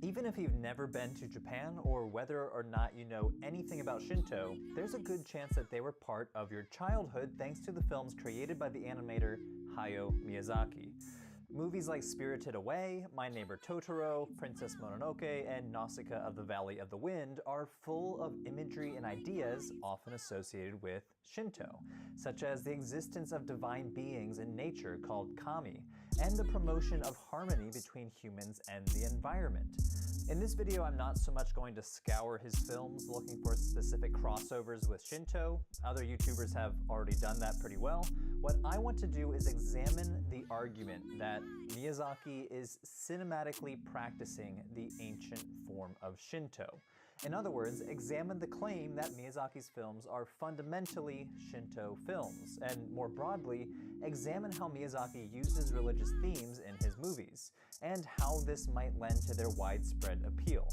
Even if you've never been to Japan, or whether or not you know anything about Shinto, there's a good chance that they were part of your childhood thanks to the films created by the animator Hayao Miyazaki. Movies like Spirited Away, My Neighbor Totoro, Princess Mononoke, and Nausicaa of the Valley of the Wind are full of imagery and ideas often associated with Shinto, such as the existence of divine beings in nature called kami, and the promotion of harmony between humans and the environment. In this video, I'm not so much going to scour his films looking for specific crossovers with Shinto. Other YouTubers have already done that pretty well. What I want to do is examine the argument that Miyazaki is cinematically practicing the ancient form of Shinto. In other words, examine the claim that Miyazaki's films are fundamentally Shinto films, and more broadly, examine how Miyazaki uses religious themes in his movies, and how this might lend to their widespread appeal.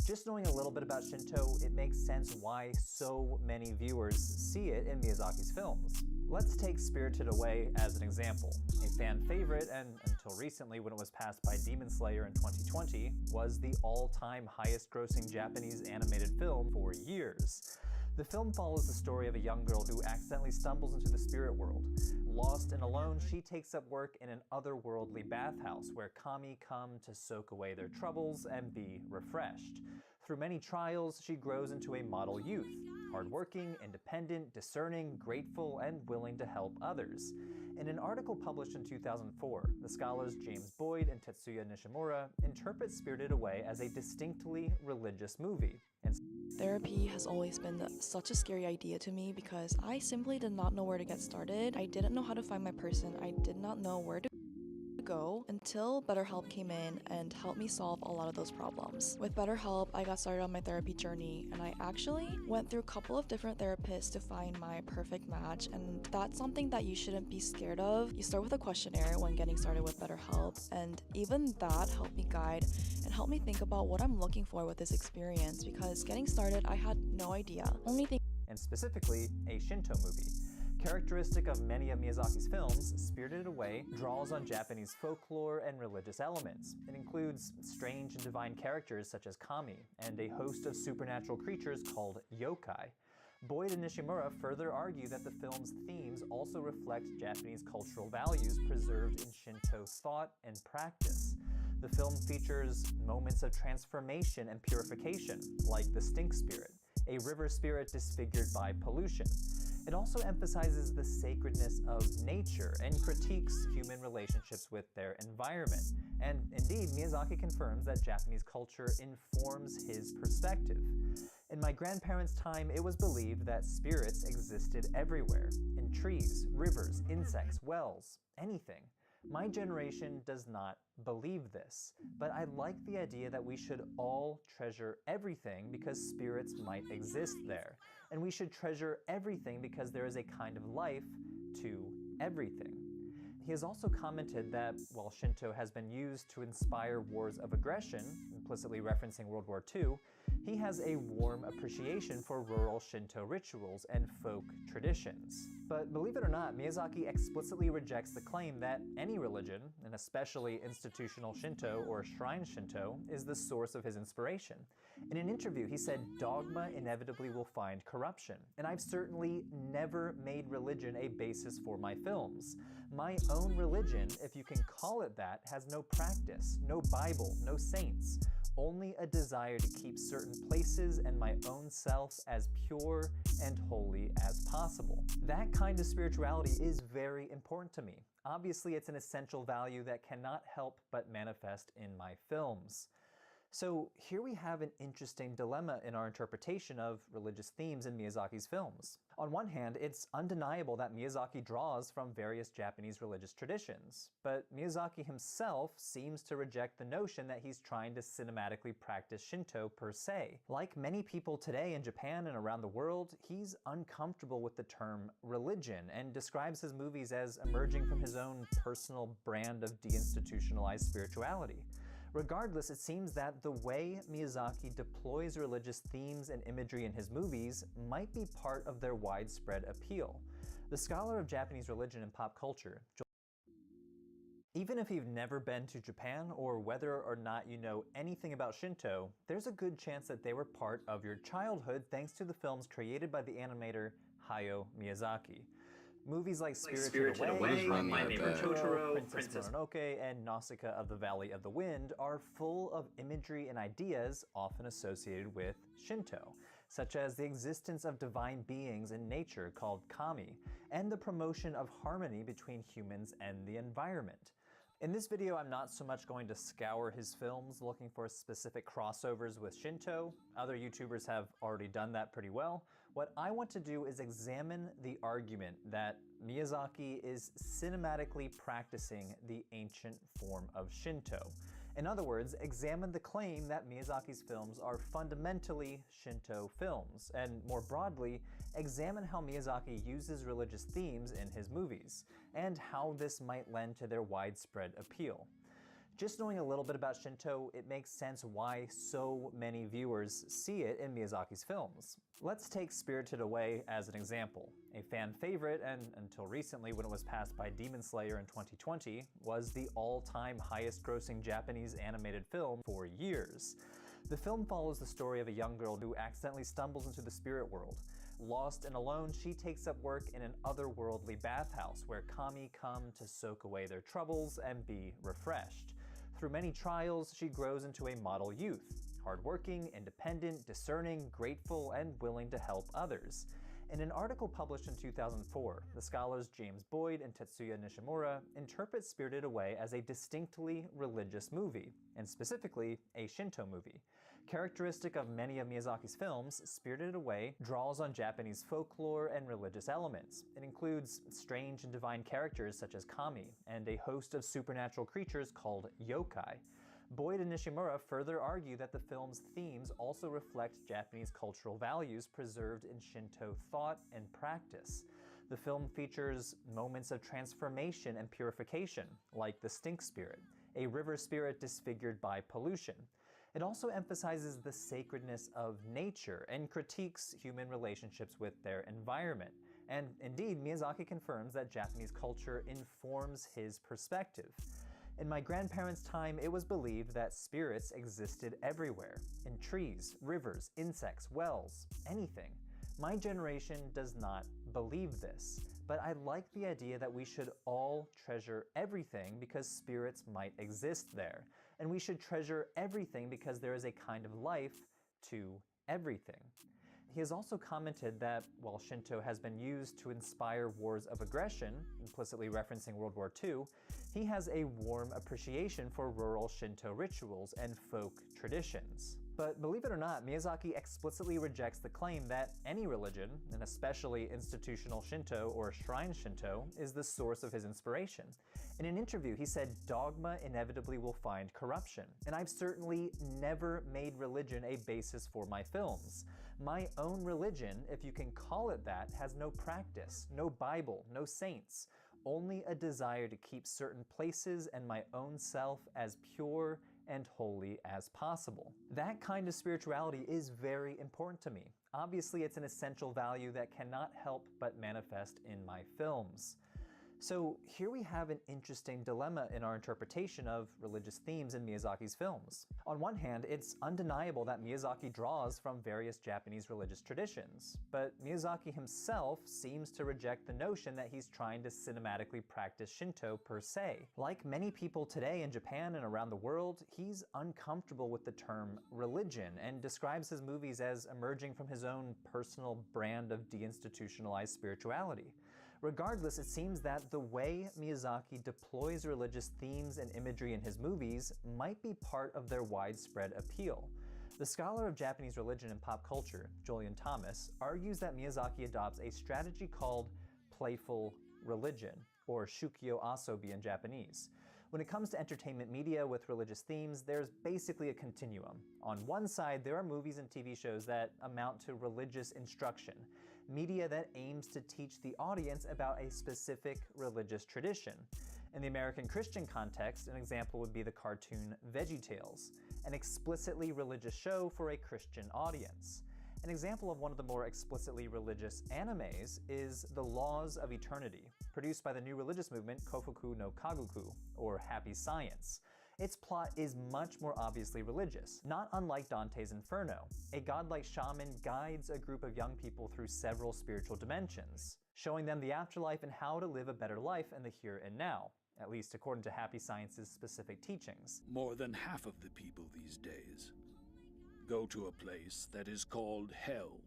Just knowing a little bit about Shinto, it makes sense why so many viewers see it in Miyazaki's films. Let's take Spirited Away as an example. A fan favorite, and until recently when it was passed by Demon Slayer in 2020, was the all-time highest-grossing Japanese animated film for years. The film follows the story of a young girl who accidentally stumbles into the spirit world. Lost and alone, she takes up work in an otherworldly bathhouse where kami come to soak away their troubles and be refreshed. Through many trials, she grows into a model youth, hardworking, independent, discerning, grateful, and willing to help others. In an article published in 2004, the scholars James Boyd and Tetsuya Nishimura interpret Spirited Away as a distinctly religious movie. Therapy has always been such a scary idea to me because I simply did not know where to get started. I didn't know how to find my person. I did not know where to go until BetterHelp came in and helped me solve a lot of those problems. With BetterHelp, I got started on my therapy journey, and I actually went through a couple of different therapists to find my perfect match, and that's something that you shouldn't be scared of. You start with a questionnaire when getting started with BetterHelp, and even that helped me guide and helped me think about what I'm looking for with this experience, because getting started, I had no idea. And specifically, a Shinto movie. Characteristic of many of Miyazaki's films, Spirited Away draws on Japanese folklore and religious elements. It includes strange and divine characters such as kami, and a host of supernatural creatures called yokai. Boyd and Nishimura further argue that the film's themes also reflect Japanese cultural values preserved in Shinto thought and practice. The film features moments of transformation and purification, like the stink spirit, a river spirit disfigured by pollution. It also emphasizes the sacredness of nature and critiques human relationships with their environment. And indeed, Miyazaki confirms that Japanese culture informs his perspective. In my grandparents' time, it was believed that spirits existed everywhere, in trees, rivers, insects, wells, anything. My generation does not believe this, but I like the idea that we should all treasure everything because spirits might exist there, and we should treasure everything because there is a kind of life to everything. He has also commented that while Shinto has been used to inspire wars of aggression, implicitly referencing World War II, he has a warm appreciation for rural Shinto rituals and folk traditions. But believe it or not, Miyazaki explicitly rejects the claim that any religion, and especially institutional Shinto or shrine Shinto, is the source of his inspiration. In an interview, he said, "Dogma inevitably will find corruption, and I've certainly never made religion a basis for my films. My own religion, if you can call it that, has no practice, no Bible, no saints. Only a desire to keep certain places and my own self as pure and holy as possible." That kind of spirituality is very important to me. Obviously, it's an essential value that cannot help but manifest in my films. So here we have an interesting dilemma in our interpretation of religious themes in Miyazaki's films. On one hand, it's undeniable that Miyazaki draws from various Japanese religious traditions, but Miyazaki himself seems to reject the notion that he's trying to cinematically practice Shinto per se. Like many people today in Japan and around the world, he's uncomfortable with the term religion and describes his movies as emerging from his own personal brand of deinstitutionalized spirituality. Regardless, it seems that the way Miyazaki deploys religious themes and imagery in his movies might be part of their widespread appeal. The scholar of Japanese religion and pop culture, Even if you've never been to Japan, or whether or not you know anything about Shinto, there's a good chance that they were part of your childhood thanks to the films created by the animator Hayao Miyazaki. Movies like Spirited Away, My Neighbor Totoro, Princess Mononoke, and Nausicaa of the Valley of the Wind are full of imagery and ideas often associated with Shinto, such as the existence of divine beings in nature called kami, and the promotion of harmony between humans and the environment. In this video, I'm not so much going to scour his films looking for specific crossovers with Shinto. Other YouTubers have already done that pretty well. What I want to do is examine the argument that Miyazaki is cinematically practicing the ancient form of Shinto. In other words, examine the claim that Miyazaki's films are fundamentally Shinto films, and more broadly, examine how Miyazaki uses religious themes in his movies, and how this might lend to their widespread appeal. Just knowing a little bit about Shinto, it makes sense why so many viewers see it in Miyazaki's films. Let's take Spirited Away as an example. A fan favorite, and until recently when it was passed by Demon Slayer in 2020, was the all-time highest-grossing Japanese animated film for years. The film follows the story of a young girl who accidentally stumbles into the spirit world. Lost and alone, she takes up work in an otherworldly bathhouse where kami come to soak away their troubles and be refreshed. Through many trials, she grows into a model youth, hardworking, independent, discerning, grateful, and willing to help others. In an article published in 2004, the scholars James Boyd and Tetsuya Nishimura interpret Spirited Away as a distinctly religious movie, and specifically a Shinto movie. Characteristic of many of Miyazaki's films, Spirited Away draws on Japanese folklore and religious elements. It includes strange and divine characters such as kami, and a host of supernatural creatures called yokai. Boyd and Nishimura further argue that the film's themes also reflect Japanese cultural values preserved in Shinto thought and practice. The film features moments of transformation and purification, like the stink spirit, a river spirit disfigured by pollution. It also emphasizes the sacredness of nature and critiques human relationships with their environment. And indeed, Miyazaki confirms that Japanese culture informs his perspective. In my grandparents' time, it was believed that spirits existed everywhere, in trees, rivers, insects, wells, anything. My generation does not believe this, but I like the idea that we should all treasure everything because spirits might exist there, and we should treasure everything because there is a kind of life to everything. He has also commented that while Shinto has been used to inspire wars of aggression, implicitly referencing World War II, he has a warm appreciation for rural Shinto rituals and folk traditions. But believe it or not, Miyazaki explicitly rejects the claim that any religion, and especially institutional Shinto or shrine Shinto, is the source of his inspiration. In an interview, he said, "Dogma inevitably will find corruption, and I've certainly never made religion a basis for my films. My own religion, if you can call it that, has no practice, no Bible, no saints, only a desire to keep certain places and my own self as pure and holy as possible." That kind of spirituality is very important to me. Obviously, it's an essential value that cannot help but manifest in my films. So here we have an interesting dilemma in our interpretation of religious themes in Miyazaki's films. On one hand, it's undeniable that Miyazaki draws from various Japanese religious traditions, but Miyazaki himself seems to reject the notion that he's trying to cinematically practice Shinto per se. Like many people today in Japan and around the world, he's uncomfortable with the term religion and describes his movies as emerging from his own personal brand of deinstitutionalized spirituality. Regardless, it seems that the way Miyazaki deploys religious themes and imagery in his movies might be part of their widespread appeal. The scholar of Japanese religion and pop culture, Julian Thomas, argues that Miyazaki adopts a strategy called playful religion, or shukyo asobi in Japanese. When it comes to entertainment media with religious themes, there's basically a continuum. On one side, there are movies and TV shows that amount to religious instruction, media that aims to teach the audience about a specific religious tradition. In the American Christian context, an example would be the cartoon VeggieTales, an explicitly religious show for a Christian audience. An example of one of the more explicitly religious animes is The Laws of Eternity, produced by the new religious movement Kofuku no Kaguku, or Happy Science. Its plot is much more obviously religious, not unlike Dante's Inferno. A godlike shaman guides a group of young people through several spiritual dimensions, showing them the afterlife and how to live a better life in the here and now, at least according to Happy Science's specific teachings. More than half of the people these days go to a place that is called hell.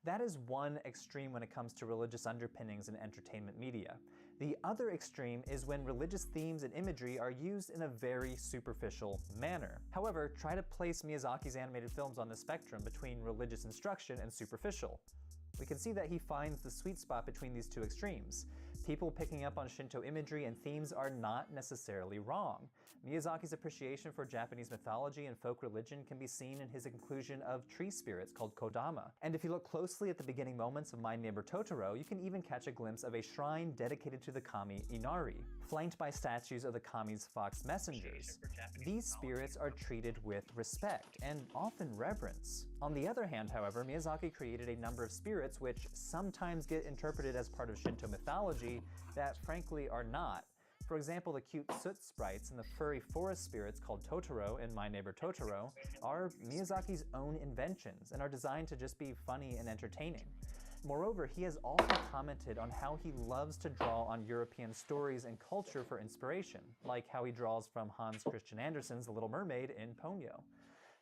That is one extreme when it comes to religious underpinnings in entertainment media. The other extreme is when religious themes and imagery are used in a very superficial manner. However, try to place Miyazaki's animated films on the spectrum between religious instruction and superficial. We can see that he finds the sweet spot between these two extremes. People picking up on Shinto imagery and themes are not necessarily wrong. Miyazaki's appreciation for Japanese mythology and folk religion can be seen in his inclusion of tree spirits called Kodama. And if you look closely at the beginning moments of My Neighbor Totoro, you can even catch a glimpse of a shrine dedicated to the kami Inari, flanked by statues of the kami's fox messengers. These spirits are treated with respect and often reverence. On the other hand, however, Miyazaki created a number of spirits which sometimes get interpreted as part of Shinto mythology that frankly are not. For example, the cute soot sprites and the furry forest spirits called Totoro in My Neighbor Totoro are Miyazaki's own inventions and are designed to just be funny and entertaining. Moreover, he has also commented on how he loves to draw on European stories and culture for inspiration, like how he draws from Hans Christian Andersen's The Little Mermaid in Ponyo.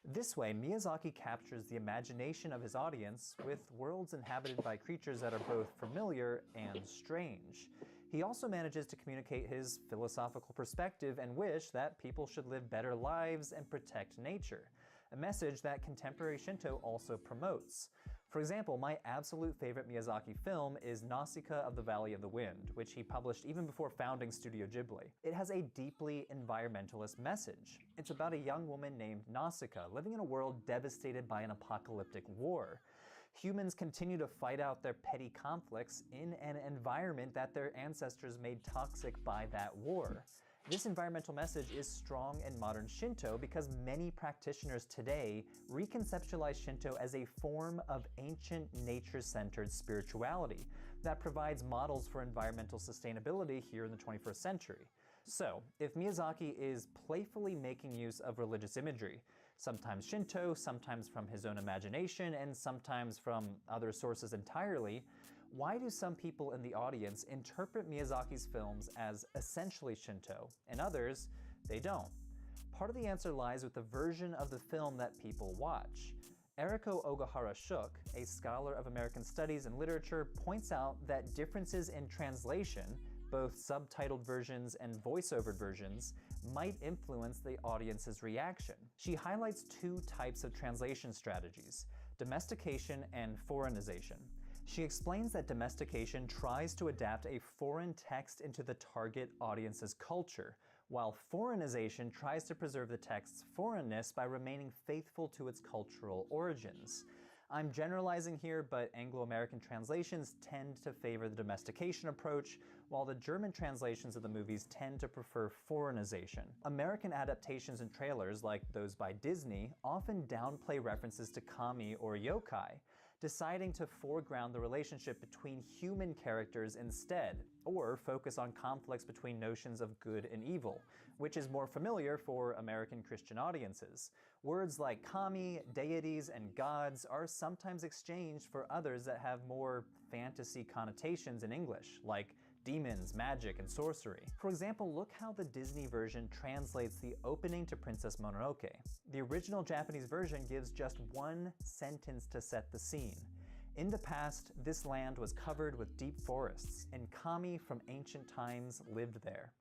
This way, Miyazaki captures the imagination of his audience with worlds inhabited by creatures that are both familiar and strange. He also manages to communicate his philosophical perspective and wish that people should live better lives and protect nature, a message that contemporary Shinto also promotes. For example, my absolute favorite Miyazaki film is Nausicaa of the Valley of the Wind, which he published even before founding Studio Ghibli. It has a deeply environmentalist message. It's about a young woman named Nausicaa living in a world devastated by an apocalyptic war. Humans continue to fight out their petty conflicts in an environment that their ancestors made toxic by that war. This environmental message is strong in modern Shinto because many practitioners today reconceptualize Shinto as a form of ancient nature-centered spirituality that provides models for environmental sustainability here in the 21st century. So, if Miyazaki is playfully making use of religious imagery, sometimes Shinto, sometimes from his own imagination, and sometimes from other sources entirely, why do some people in the audience interpret Miyazaki's films as essentially Shinto, and others, they don't? Part of the answer lies with the version of the film that people watch. Eriko Ogahara-Shook, a scholar of American studies and literature, points out that differences in translation, both subtitled versions and voiceover versions, might influence the audience's reaction. She highlights two types of translation strategies: domestication and foreignization. She explains that domestication tries to adapt a foreign text into the target audience's culture, while foreignization tries to preserve the text's foreignness by remaining faithful to its cultural origins. I'm generalizing here, but Anglo-American translations tend to favor the domestication approach, while the German translations of the movies tend to prefer foreignization. American adaptations and trailers, like those by Disney, often downplay references to kami or yokai, deciding to foreground the relationship between human characters instead, or focus on conflicts between notions of good and evil, which is more familiar for American Christian audiences. Words like kami, deities, and gods are sometimes exchanged for others that have more fantasy connotations in English, like demons, magic, and sorcery. For example, look how the Disney version translates the opening to Princess Mononoke. The original Japanese version gives just one sentence to set the scene. In the past, this land was covered with deep forests, and kami from ancient times lived there.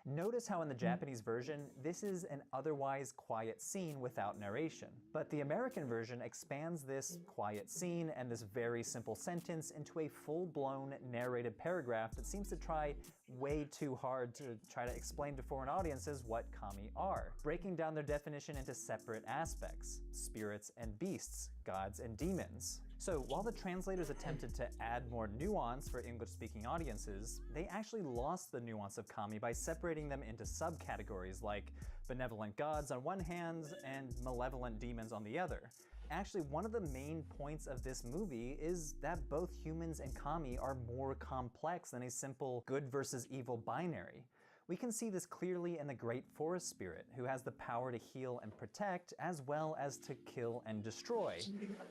Notice how in the Japanese version, this is an otherwise quiet scene without narration. But the American version expands this quiet scene and this very simple sentence into a full-blown narrated paragraph that seems to try way too hard to try to explain to foreign audiences what kami are, breaking down their definition into separate aspects: spirits and beasts, gods and demons. So while the translators attempted to add more nuance for English-speaking audiences, they actually lost the nuance of kami by separating them into subcategories like benevolent gods on one hand and malevolent demons on the other. Actually, one of the main points of this movie is that both humans and kami are more complex than a simple good versus evil binary. We can see this clearly in the Great Forest Spirit, who has the power to heal and protect, as well as to kill and destroy,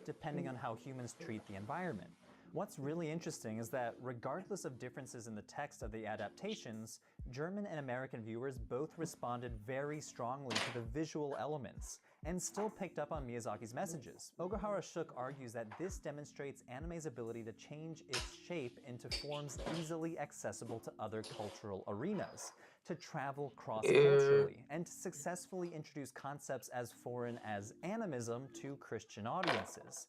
depending on how humans treat the environment. What's really interesting is that regardless of differences in the text of the adaptations, German and American viewers both responded very strongly to the visual elements, and still picked up on Miyazaki's messages. Ogahara Shook argues that this demonstrates anime's ability to change its shape into forms easily accessible to other cultural arenas, to travel cross-culturally, and to successfully introduce concepts as foreign as animism to Christian audiences.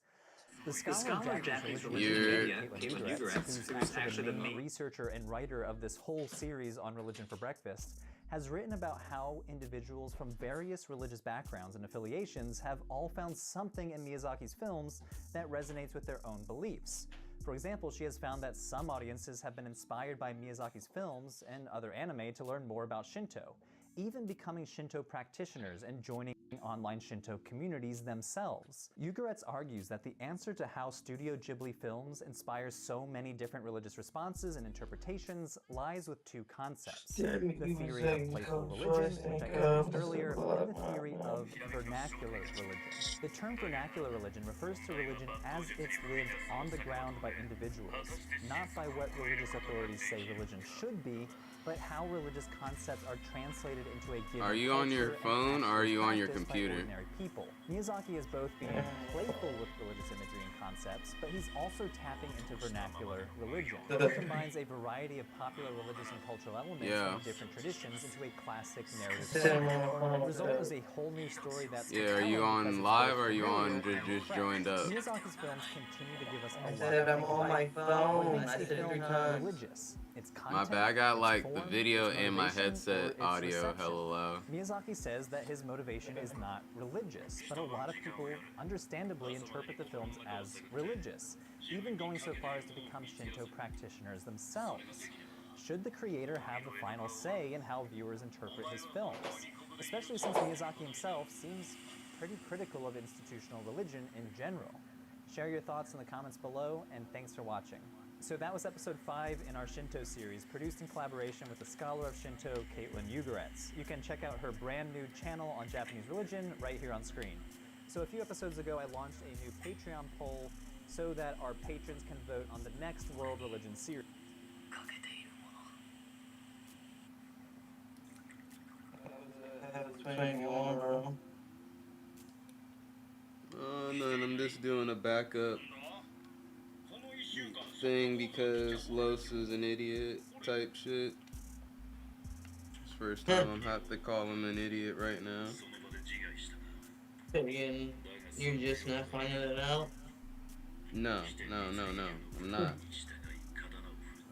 The scholar of Japanese religion, Caitlin Ugaretz, who's actually the main researcher and writer of this whole series on Religion for Breakfast, has written about how individuals from various religious backgrounds and affiliations have all found something in Miyazaki's films that resonates with their own beliefs. For example, she has found that some audiences have been inspired by Miyazaki's films and other anime to learn more about Shinto, even becoming Shinto practitioners and joining online Shinto communities themselves. Ugaretz argues that the answer to how Studio Ghibli films inspire so many different religious responses and interpretations lies with two concepts: the theory of playful religion, which I introduced earlier, and the theory of vernacular religion. The term vernacular religion refers to religion as it's lived on the ground by individuals, not by what religious authorities say religion should be, but how religious concepts are translated into a given Are you on your phone or are you on your computer? People. Miyazaki is both being playful with religious imagery and concepts, but he's also tapping into vernacular religion. He combines a variety of popular religious and cultural elements from different traditions into a classic narrative story. The result is a whole new story that's are you on live or are you on just joined up? Miyazaki's films continue to give us a lot of I'm on my phone. What makes a film religious? Its content, My bad, I got its like form, the video its and my motivation, or headset its audio reception. hella low. Miyazaki says that his motivation is not religious, but a lot of people understandably interpret the films as religious, even going so far as to become Shinto practitioners themselves. Should the creator have the final say in how viewers interpret his films, especially since Miyazaki himself seems pretty critical of institutional religion in general? Share your thoughts in the comments below, and thanks for watching. So that was episode 5 in our Shinto series, produced in collaboration with the scholar of Shinto, Caitlin Ugaretz. You can check out her brand new channel on Japanese religion right here on screen. So a few episodes ago, I launched a new Patreon poll so that our patrons can vote on the next World Religion series. Oh, I'm just doing a backup thing because Los is an idiot type shit. It's the first time I'm have to call him an idiot right now. You're just not finding it out? No, I'm not.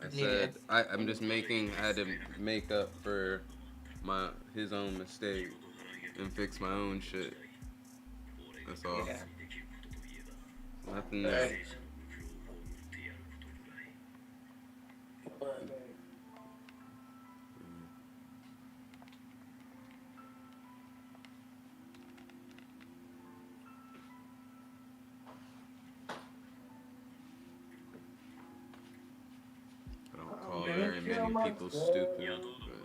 I said I'm just I had to make up for his own mistake and fix my own shit. That's all. Yeah. Nothing new. I don't call very many people stupid, but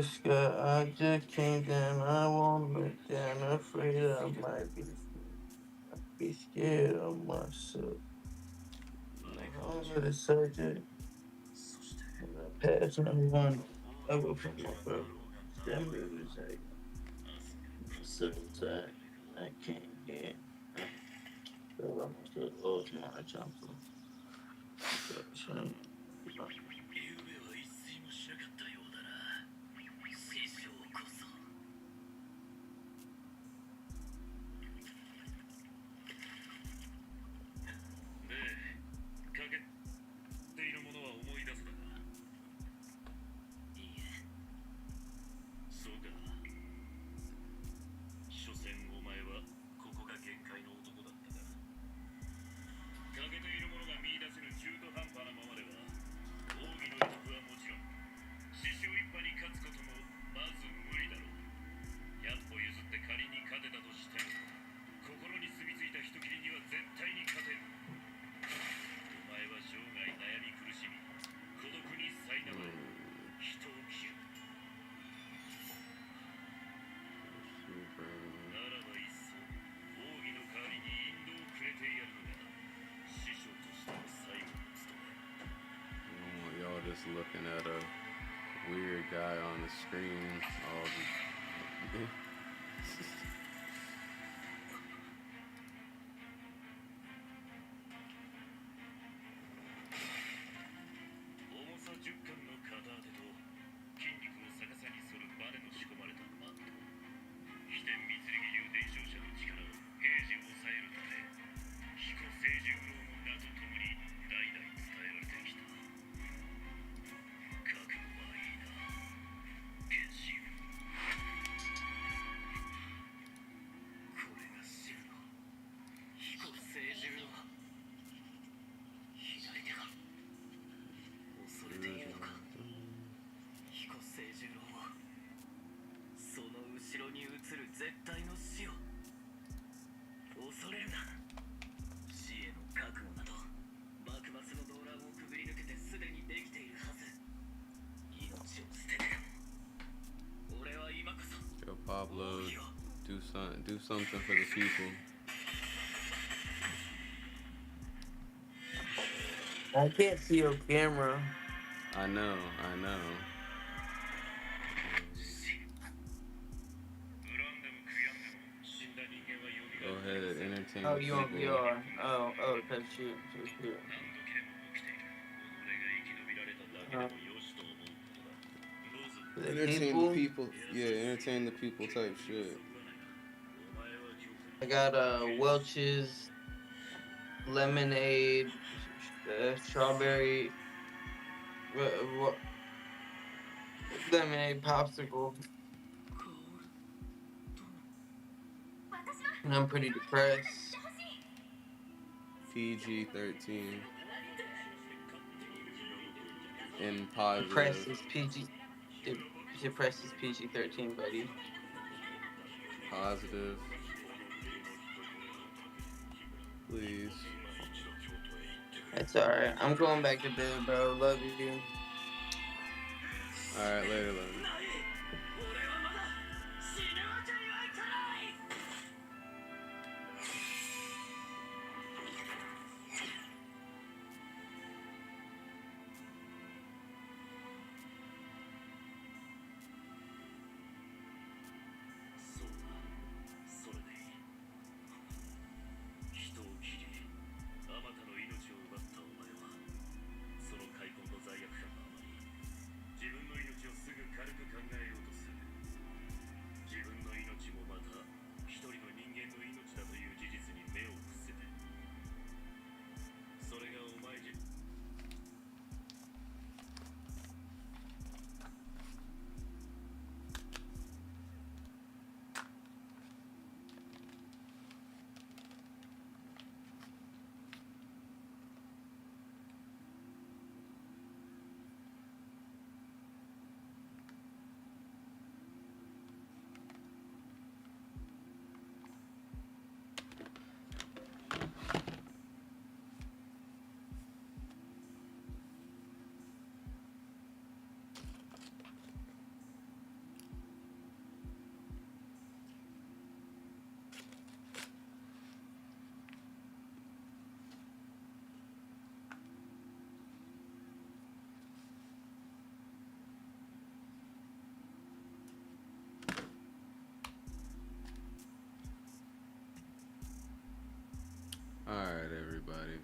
I just came down. I won't look down. Afraid I might be scared of myself. Over the subject. Pass on one over from my brother. That was like so tired. I can't get. I almost lost my jumper. Just looking at a weird guy on the screen all the Yo, Pablo, do something for the people. I can't see your camera. I know. Go ahead, entertain Oh, the you on people. VR. Oh, that's you. Entertain the people. Yeah, entertain the people type shit. I got Welch's lemonade, strawberry lemonade popsicle, and I'm pretty depressed. PG-13 and positive. Depressed is PG. Depressed is PG-13, buddy. Positive. Please. That's alright. I'm going back to bed, bro. Love you. Alright, later. everybody.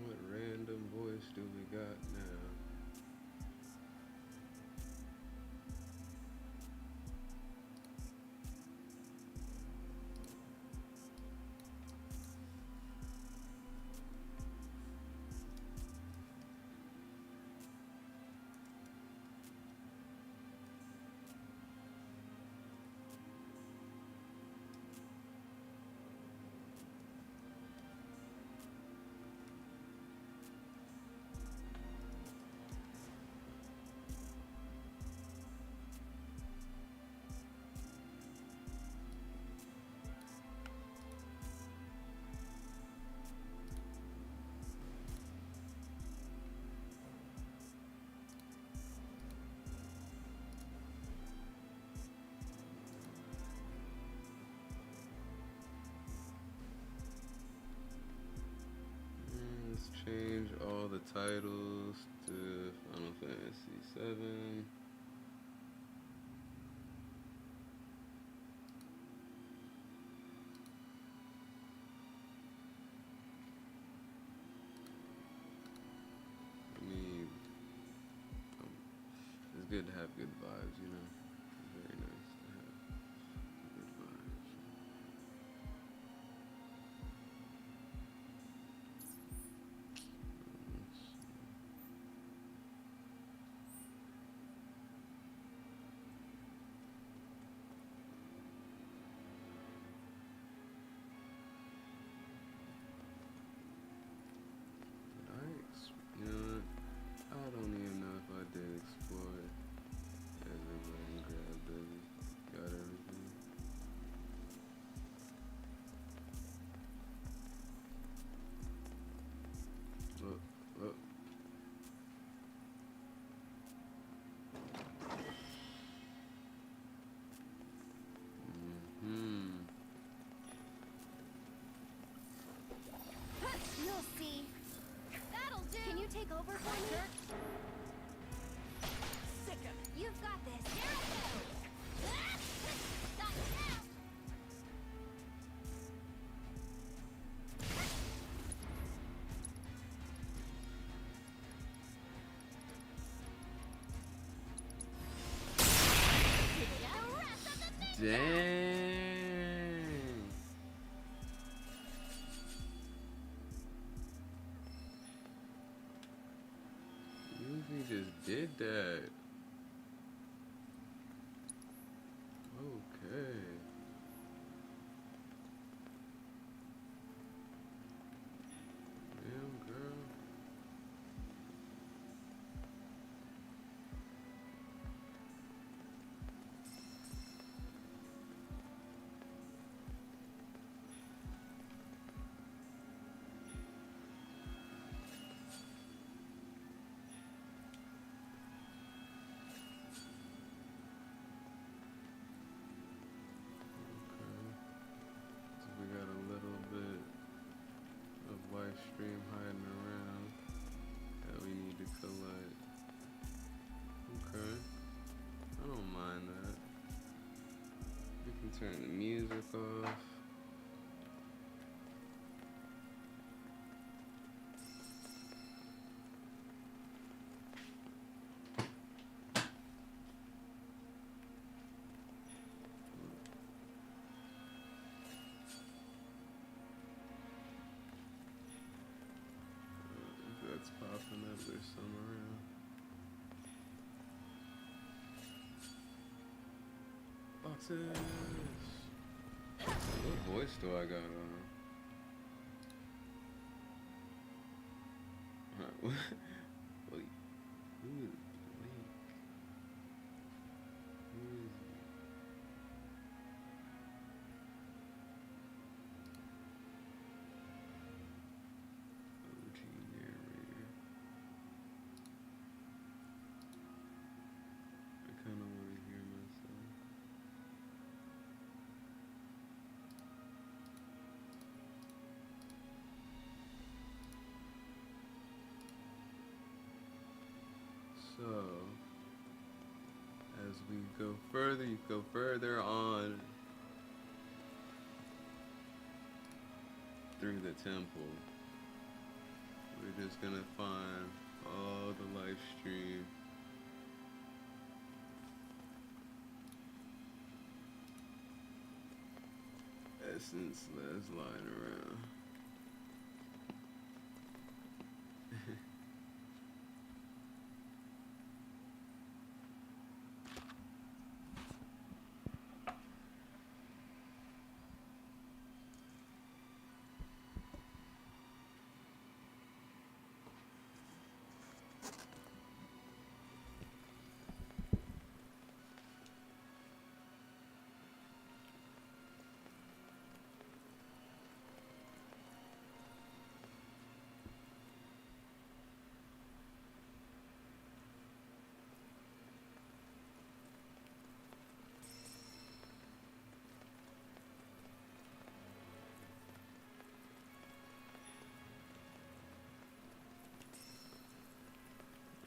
What random voice do we got now? Let's change all the titles to Final Fantasy VII. I mean, it's good to have good vibes, you know? It's very nice to have good vibes. You know what? I don't even know if I did explore it. Everybody grabbed everything, got everything. Look, look. You'll see. That'll do. Can you take over for me? Sick of it. You've got this. Here I go. Got you now. The rest of the Dang. Yuffie just did that. Okay. Damn, girl. turn the music off. That's popping up. There's some around. Boxes. What voice do I got on? Wait, who is Blake? Who is he? OG narrator. I kind of want to hear myself. So, as we go further, you go further on through the temple. We're just gonna find all the live stream. Essence that's lying around.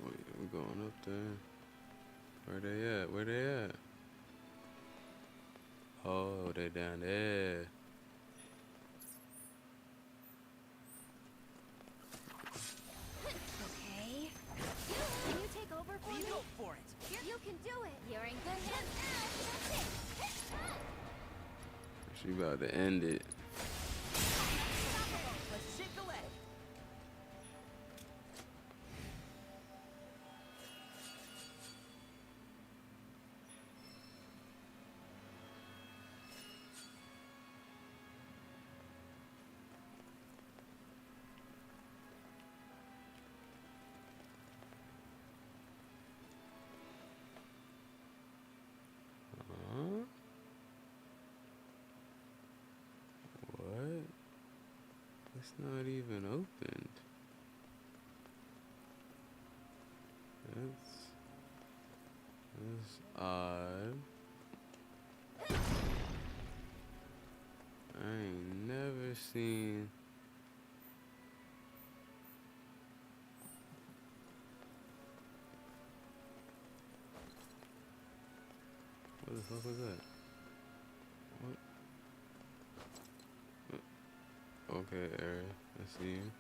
Wait, we're going up there. Where they at? Where they at? Oh, they down there. Okay. Can you take over for me? Go for it. You can do it. You're in good hands now. That's it. She about to end it. Let's shake the leg. Huh? What? It's not even opened. That's odd. I ain't never seen. What the fuck was that? What? Okay, Eric, I see you.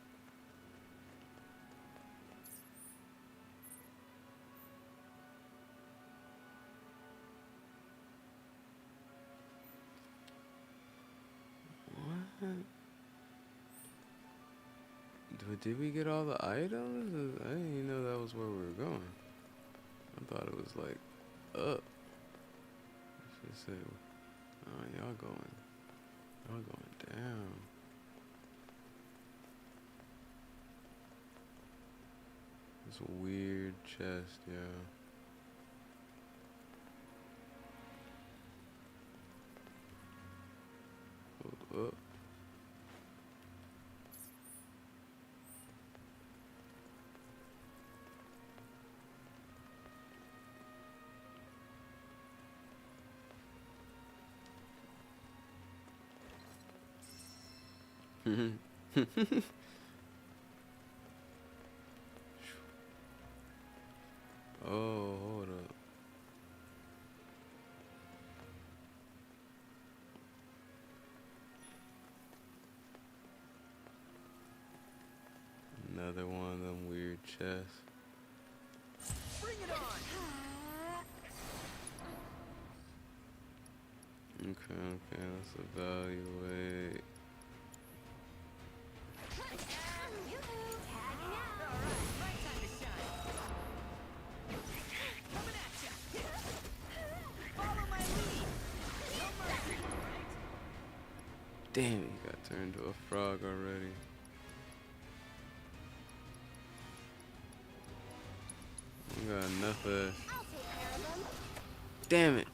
What? Did we get all the items? I didn't even know that was where we were going. I thought it was like up. I should say, oh, y'all going down. It's a weird chest, yo. Oh. Oh, hold up. chest. Bring it on. Okay, let's evaluate. Damn, he got turned into a frog already. We got enough of. Damn it.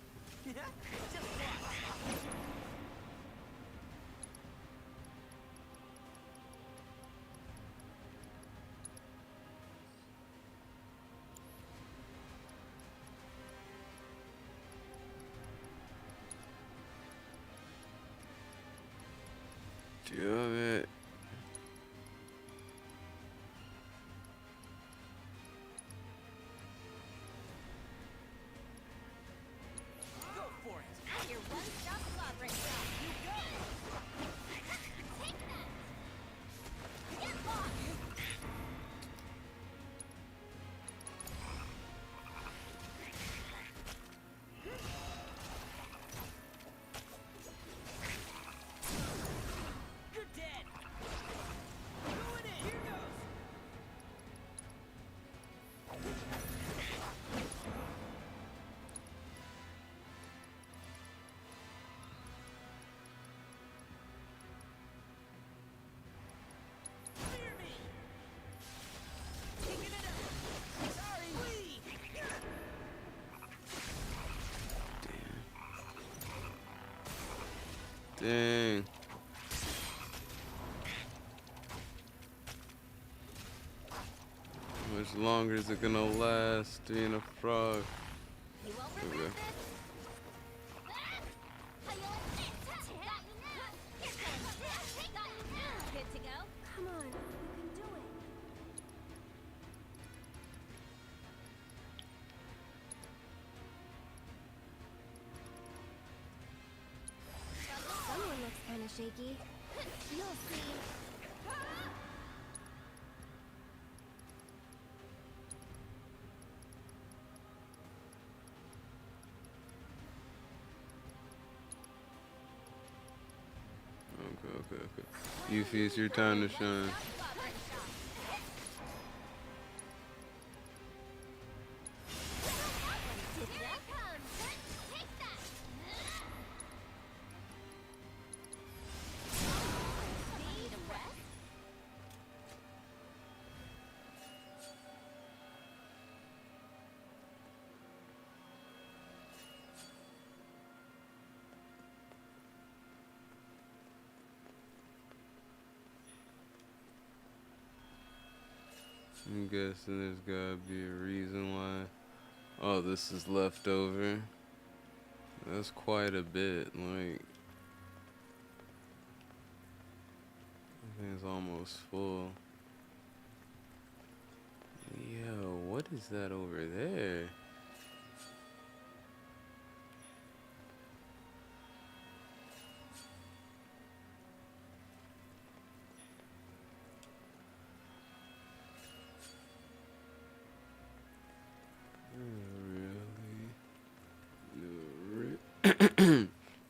Do it. Go for it. At your one-stop slobbering shop. You go. Take that. Get lost. You're dead. Going in. Here goes. Clear me. Taking it up. Sorry. Wee. Dang. How much longer is it gonna last being a frog? You won't Okay. regret this. Good to go? Come on, you can do it. Someone looks kind of shaky. You'll see. Okay. Yuffie, it's your time to shine. Here it comes. Take that. Need a rest? I'm guessing there's gotta be a reason why. Oh, this is left over. That's quite a bit. Like, I think it's almost full. Yo, what is that over there?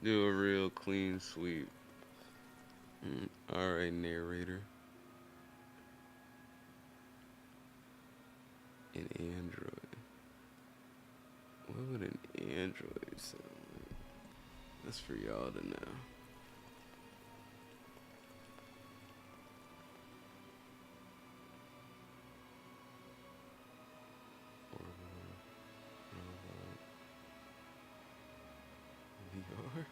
Do a real clean sweep. Alright, narrator. An android. What would an android sound like? That's for y'all to know. VR?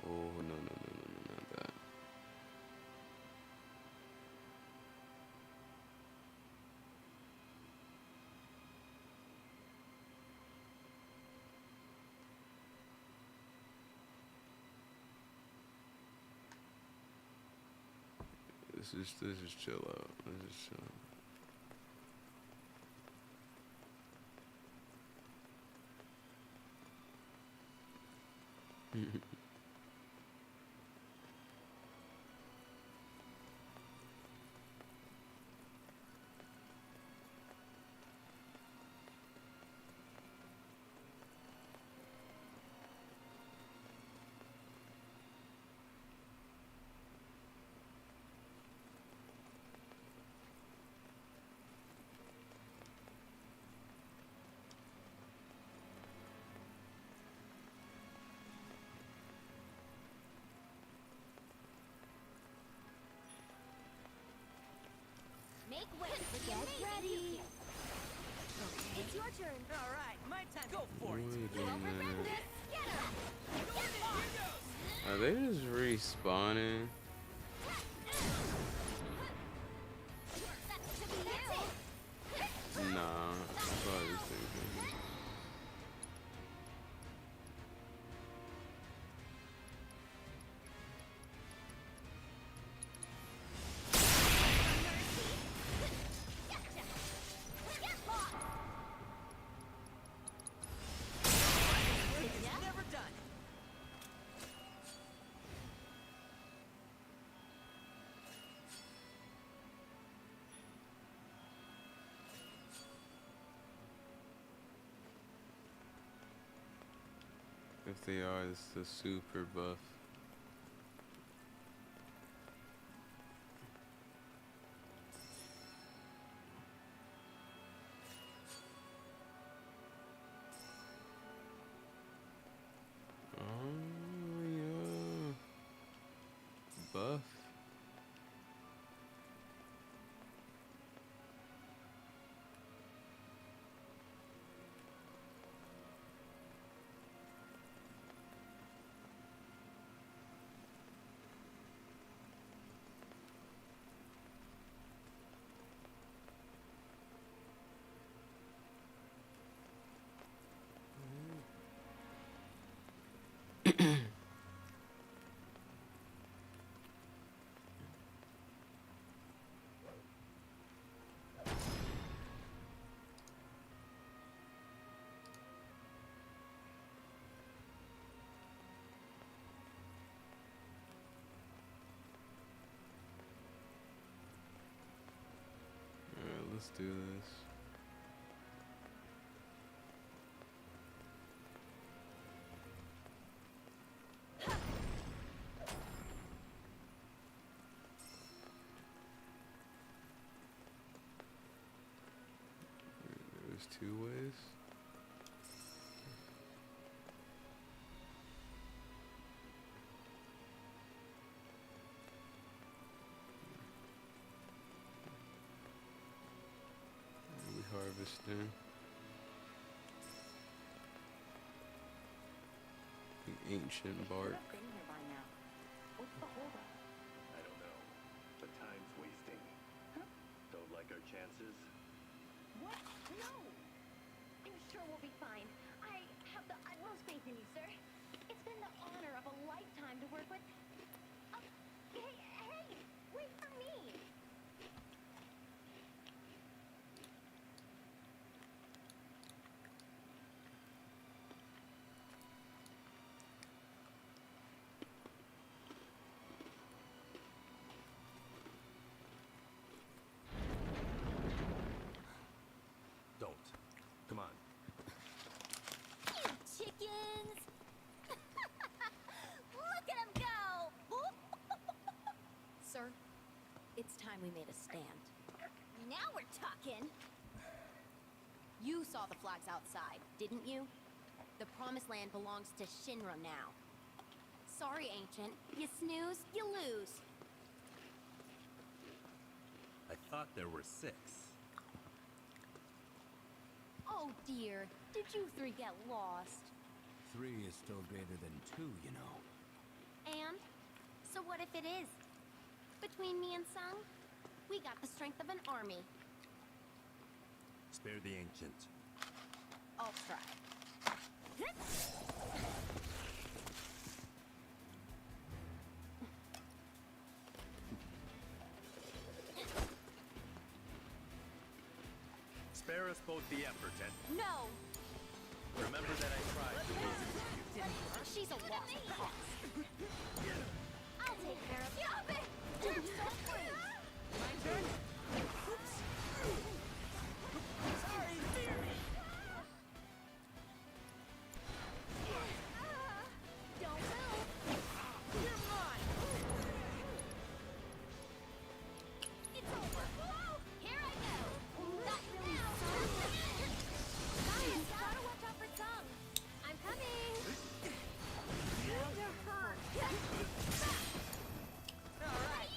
Oh, no, not that. Let's just chill out. Let's just chill. Get ready. It's your turn. All right, my time. Go for it. Wait a minute. Get her. Are they just respawning? Nah, that's what I was thinking. It's never done. If they are, it's the super buff. Oh yeah, buff. Alright, let's do this. There's two ways. We harvesting. The ancient bark. I don't know, but time's wasting. Don't like our chances? What? No. I'm sure we'll be fine. I have the utmost faith in you, sir. It's been the honor of a lifetime to work with. Hey! Wait for me! Don't. Come on. You chickens! Look at him go! Sir, it's time we made a stand. Now we're talking. You saw the flags outside, didn't you? The Promised Land belongs to Shinra now. Sorry, Ancient. You snooze, you lose. I thought there were 6. Oh dear, did you three get lost? 3 is still greater than 2, you know. And? So what if it is? Between me and Sung, we got the strength of an army. Spare the ancient. I'll try. Spare us both the effort, and No! remember that I tried to reason with you. She's a lost cause. I'll take care of you. My turn. Oops. Sorry. Don't move. You're mine. It's over. Here I go. Not now. Guys, gotta watch out for Sung. I'm coming. You're hurt. All right.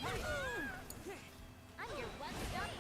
I'm your one-stop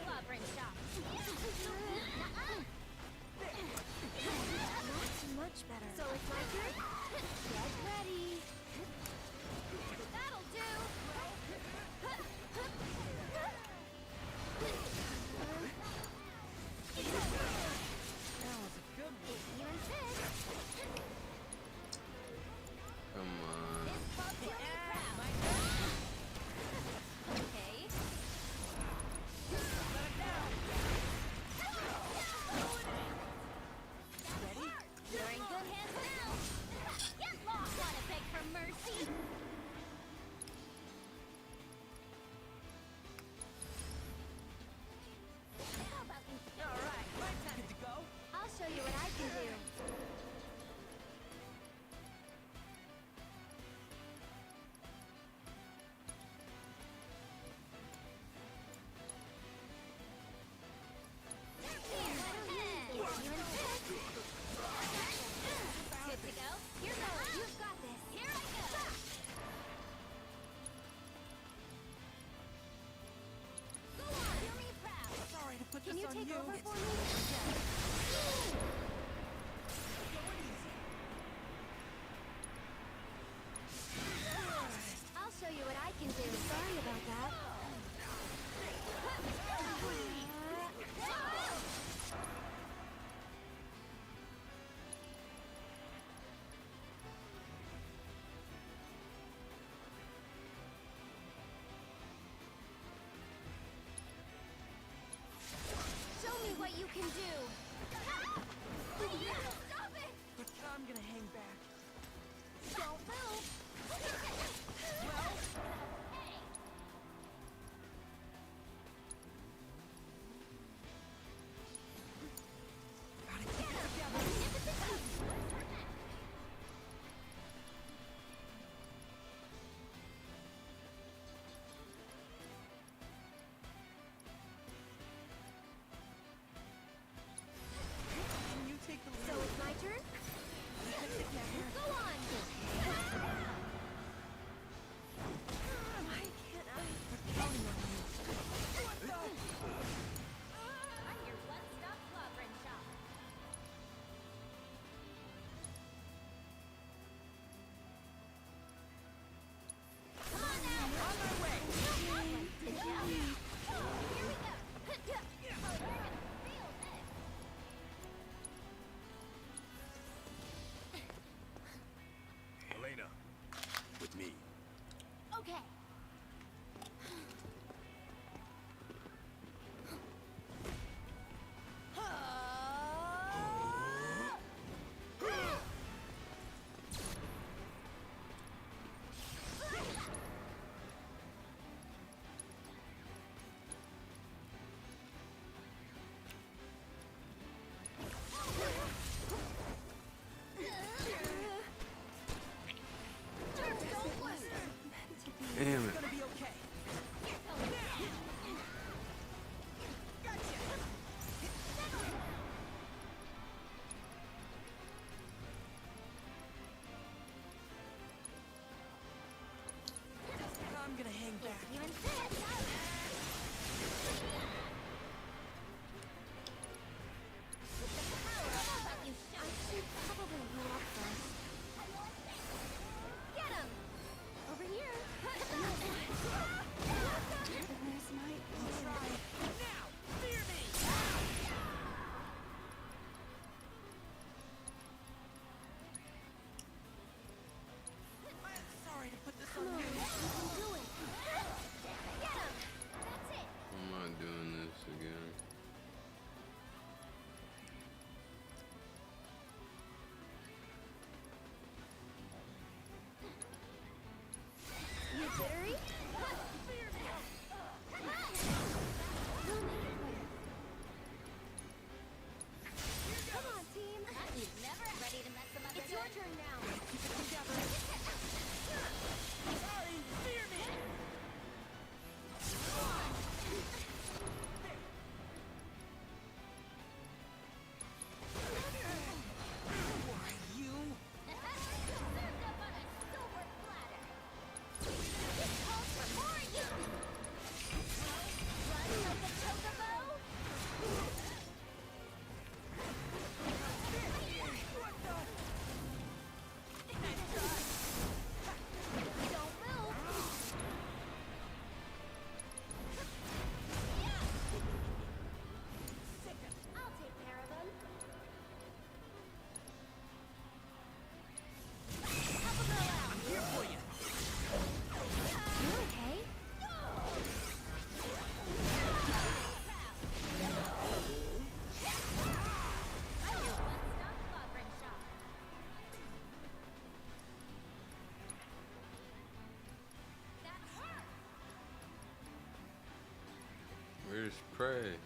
First prey.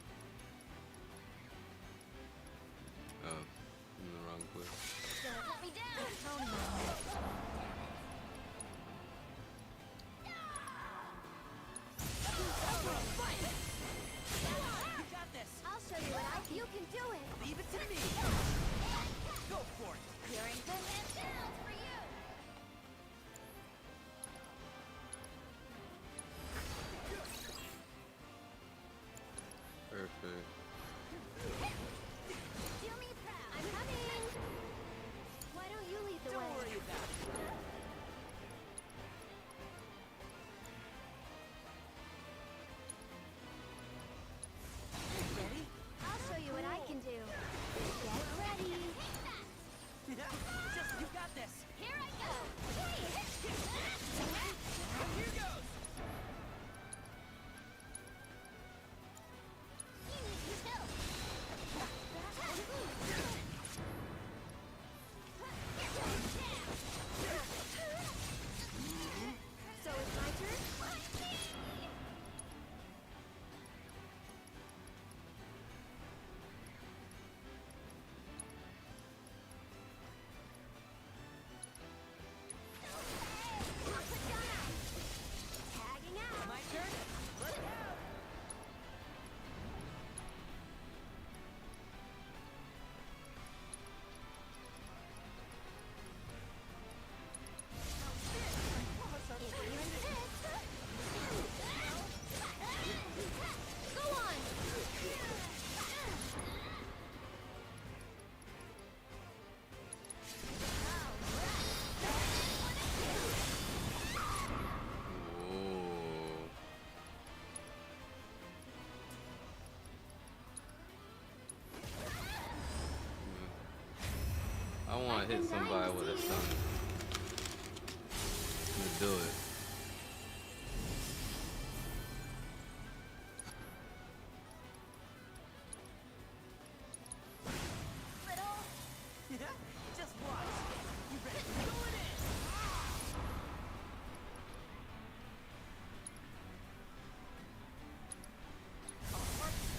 Oh, in the wrong place. Don't let me down! Tony. You got this. I'll show you what you can do it. Leave it to me. Go for it. Here ain't the hand down for you. Perfect. Do me proud. I'm coming. Why don't you lead the way? Don't worry about it. Ready? I'll show you what I can do. Get ready. Just you got this. Here I go. Hey. Here goes. You need some help. So it's my turn? Tagging out. My turn. Let it out. If you insist. Go on. Oh. I want to hit somebody with a sun. Let's do it. Just watch. You ready? Going in.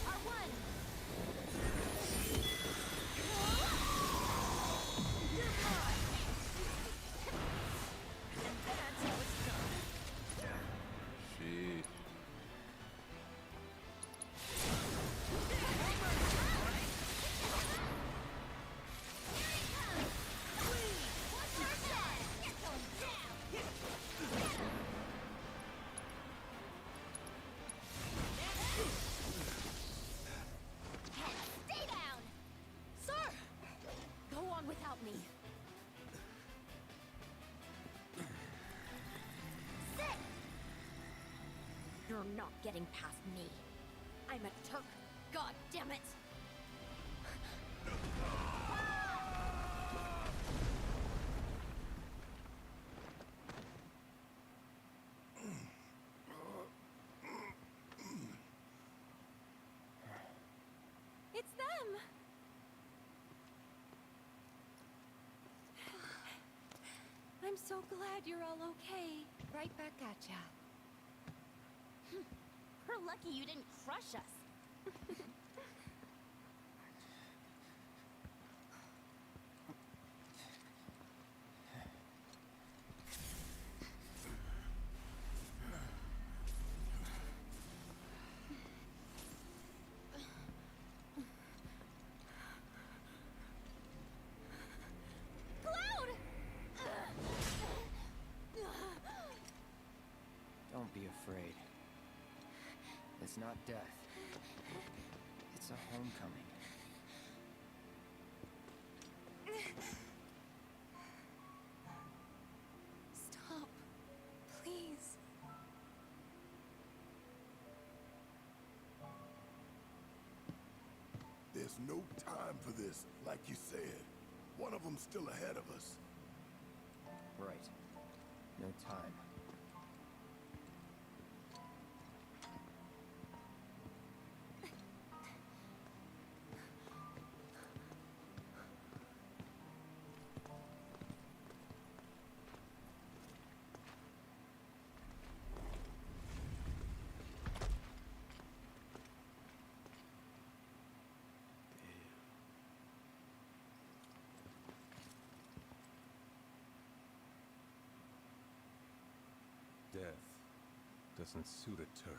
R1. You're mine. And that's how it's done. Sheesh. Stay down! Sir! Go on without me. Sit! You're not getting past me. I'm a Turk. God damn it! It's them! I'm so glad you're all okay. Right back at ya. We're lucky you didn't crush us. Cloud! Don't be afraid. It's not death. It's a homecoming. Stop. Please. There's no time for this, like you said. One of them's still ahead of us. Right. No time. doesn't suit a Turk.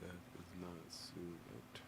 That does not suit a Turk.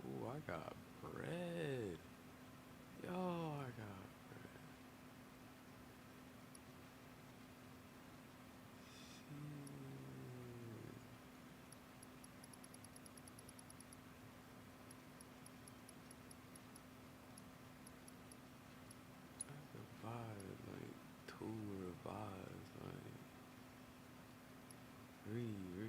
Ooh, I got bread. Yo, I got bread. Shit. I could buy like 2 revives, like 3 real.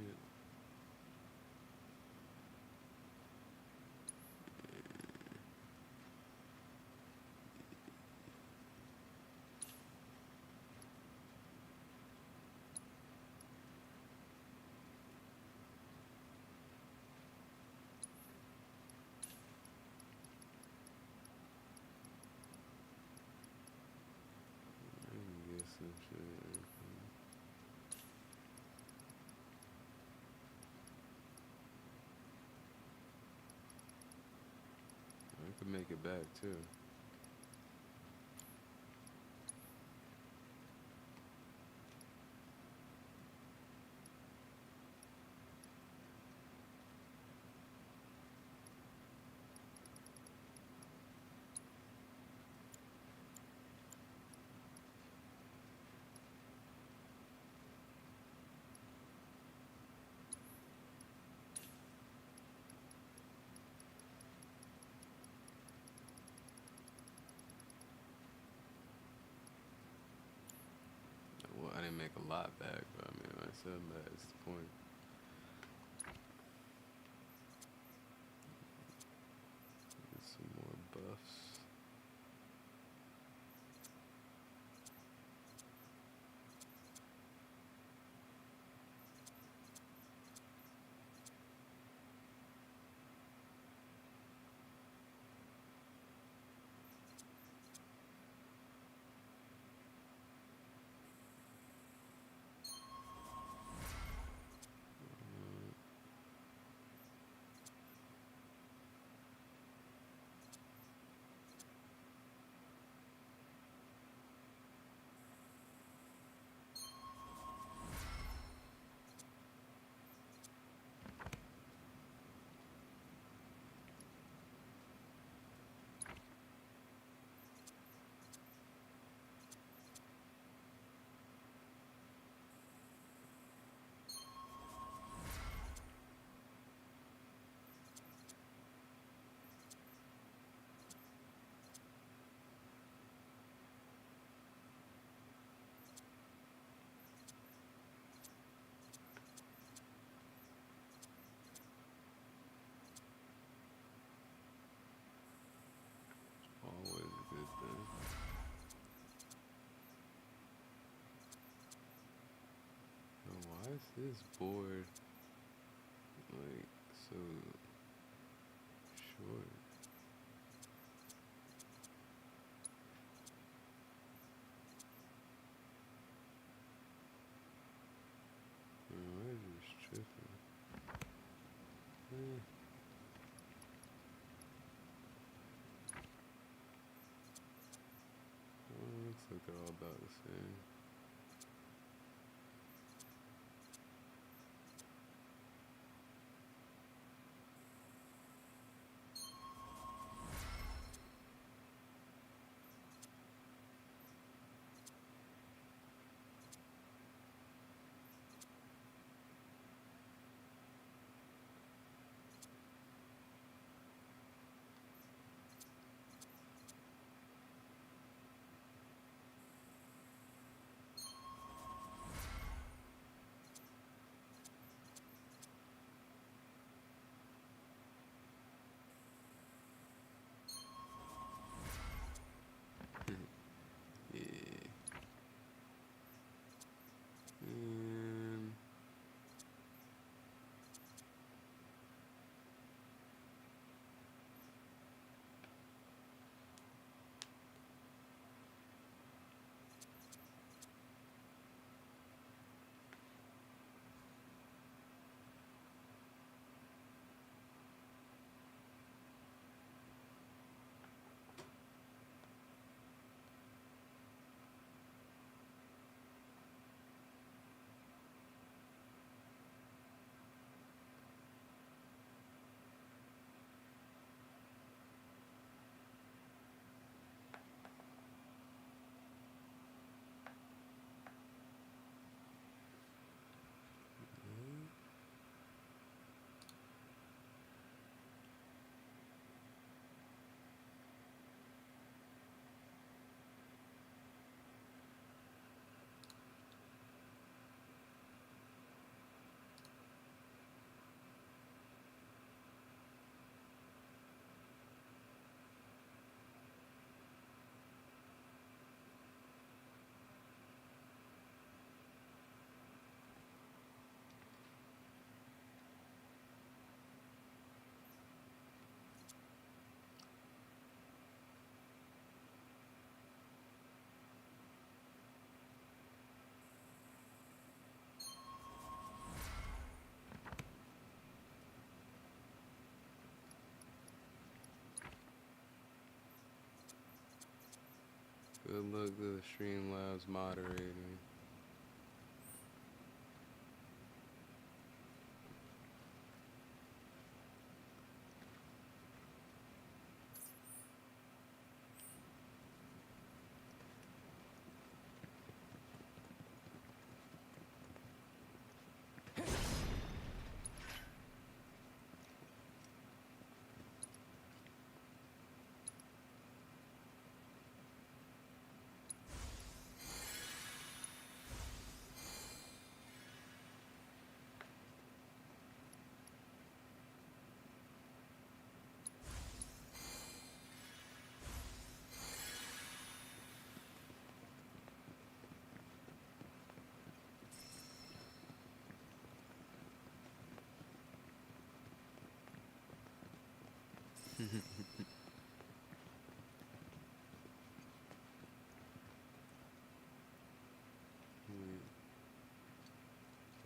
I can get some shit. I could make it back too. Well, I didn't make a lot back, but I mean, I said that's the point. Get some more buffs. Always a good thing. Now, why is this board like so short? I just tripping. Oh, looks like they're all about the same. look to the Streamlabs moderator.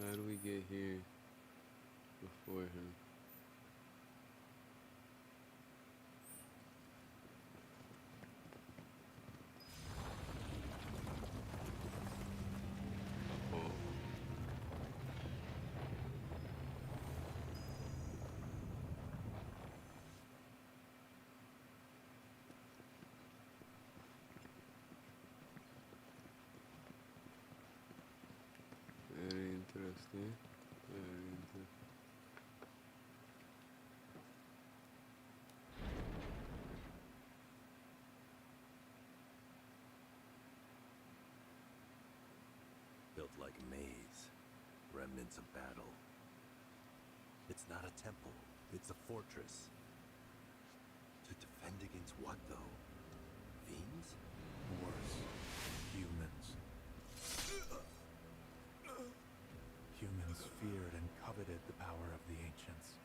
How do we get here before him? Oh. Very interesting. Very interesting. Built like a maze, remnants of battle. It's not a temple, it's a fortress. To defend against what, though? Fiends? Worse, humans. Humans feared and coveted the power of the ancients.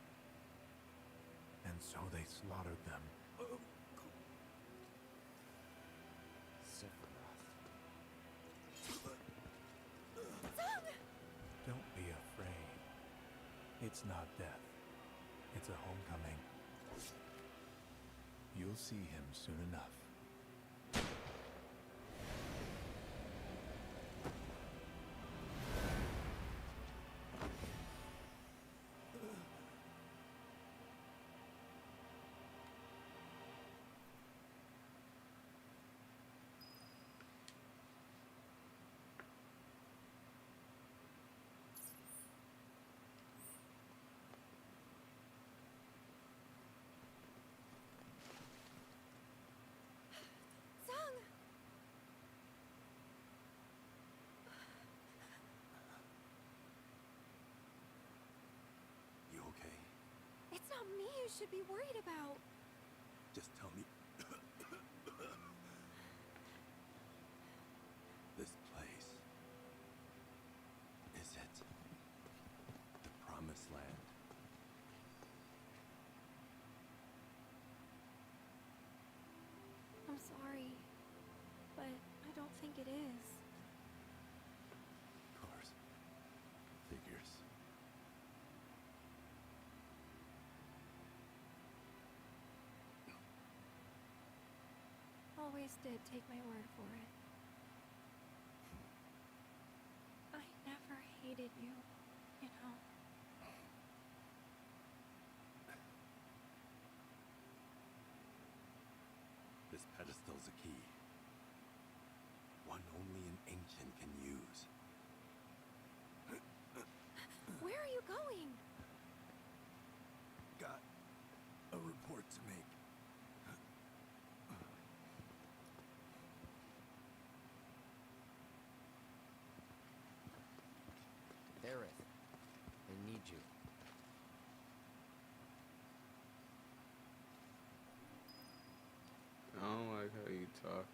And so they slaughtered them. Sephiroth. Don't be afraid. It's not death. It's a homecoming. You'll see him soon enough. You okay? It's not me you should be worried about. Just tell me. This place. Is it the Promised Land? I'm sorry, but I don't think it is. Of course. Figures. Always did take my word for it. I never hated you, you know. This pedestal's a key. One only an ancient can use. Where are you going? Got a report to make. Aerith, I need you. I don't like how you talk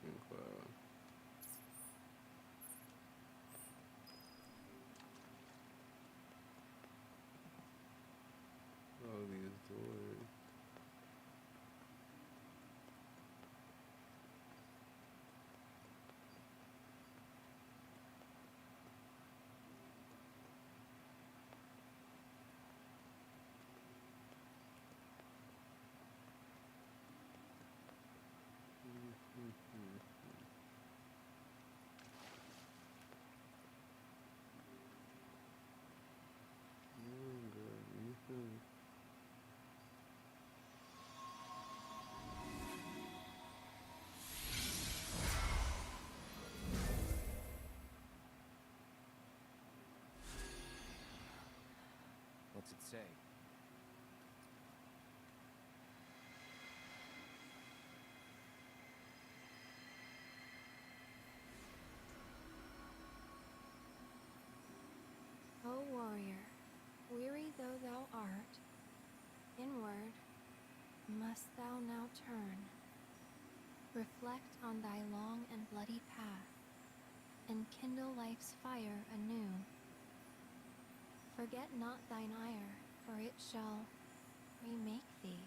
What's it say? O warrior, weary though thou art, inward must thou now turn. Reflect on thy long and bloody path, and kindle life's fire anew. Forget not thine ire, for it shall remake thee.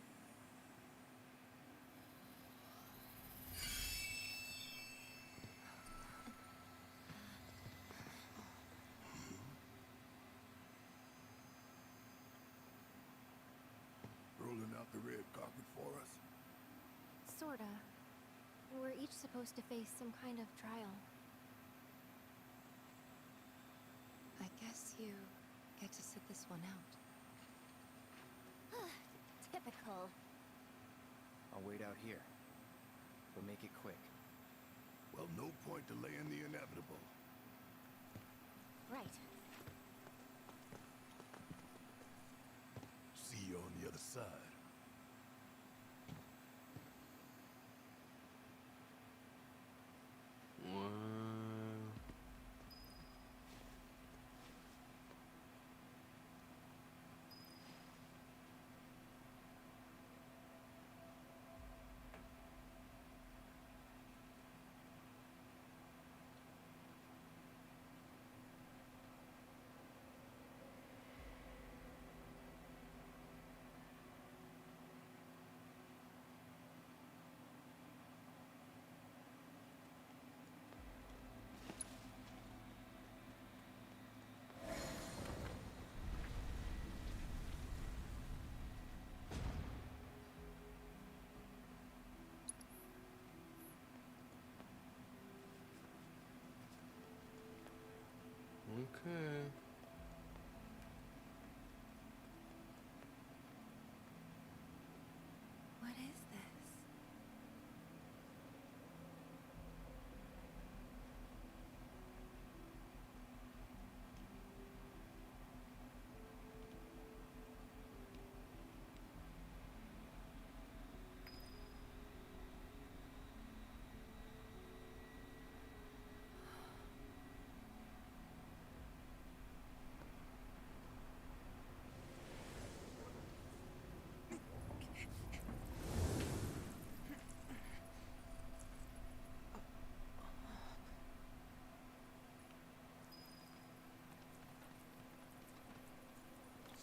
Rolling out the red carpet for us? Sorta. We're each supposed to face some kind of trial. I guess you get to sit this one out. Typical. I'll wait out here. But make it quick. Well, no point delaying the inevitable. Right. See you on the other side. Wow. Okay. What is this?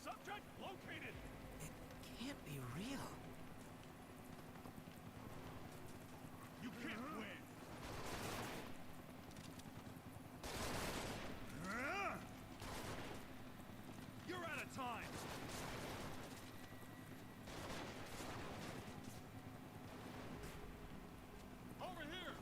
Subject located! It can't be real. You can't win! You're out of time! Over here!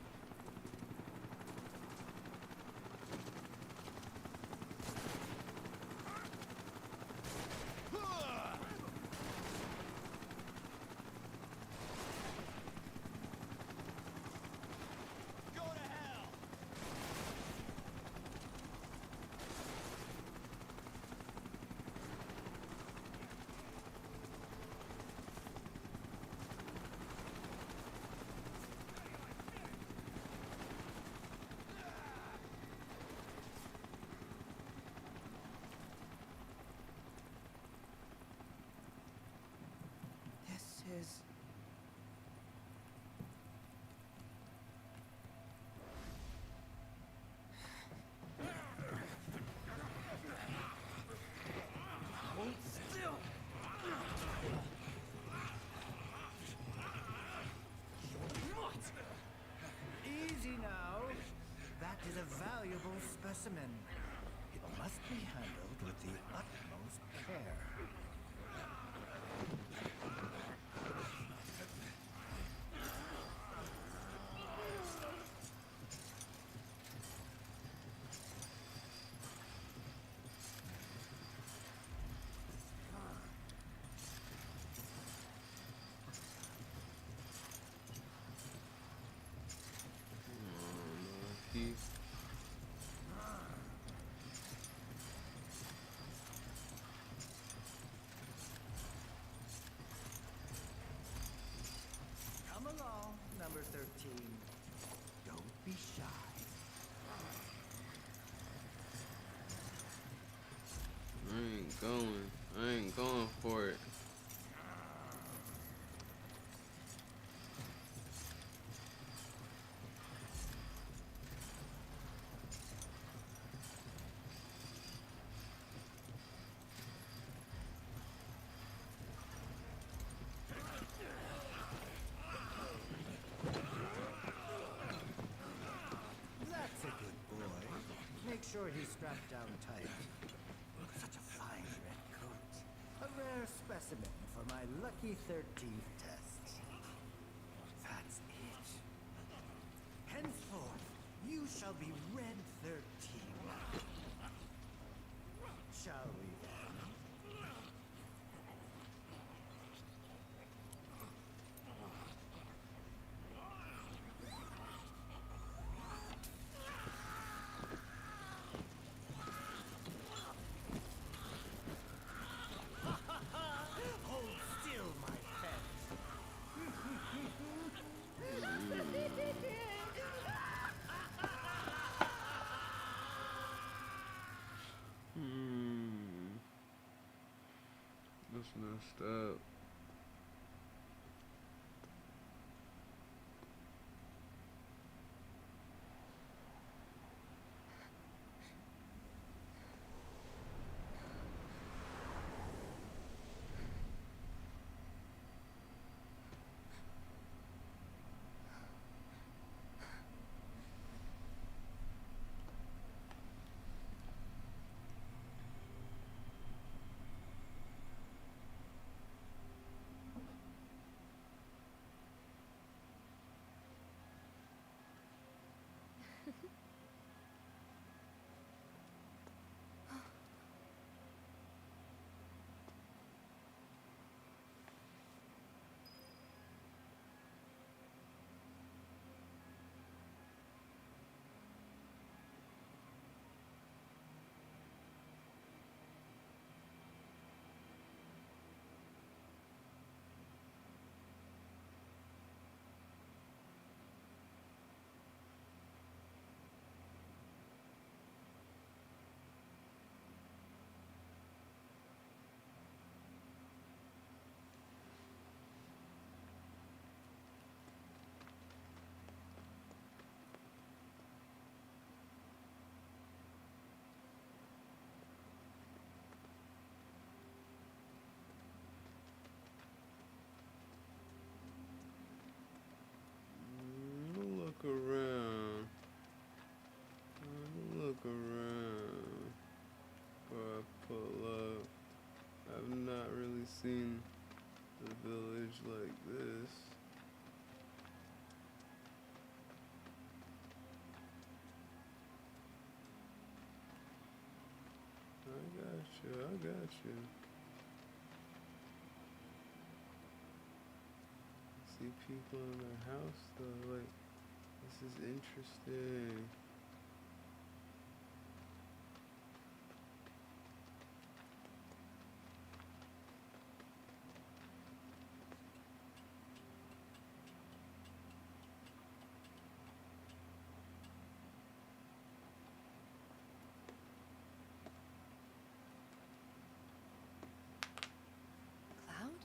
Go to hell! This is... Hold still! Easy now. That is a valuable specimen. It must be handled with the utmost care. for it. That's a good boy. Make sure he's strapped down tight. Such a fine red coat. A rare specimen for my lucky 13th test. That's it. Henceforth, you shall be Red 13. Shall we then? Hold still, my pet. That's messed up. Look around. Look around. Before I pull up. I've not really seen the village like this. I got you. See people in their house though, like, this is interesting. Cloud?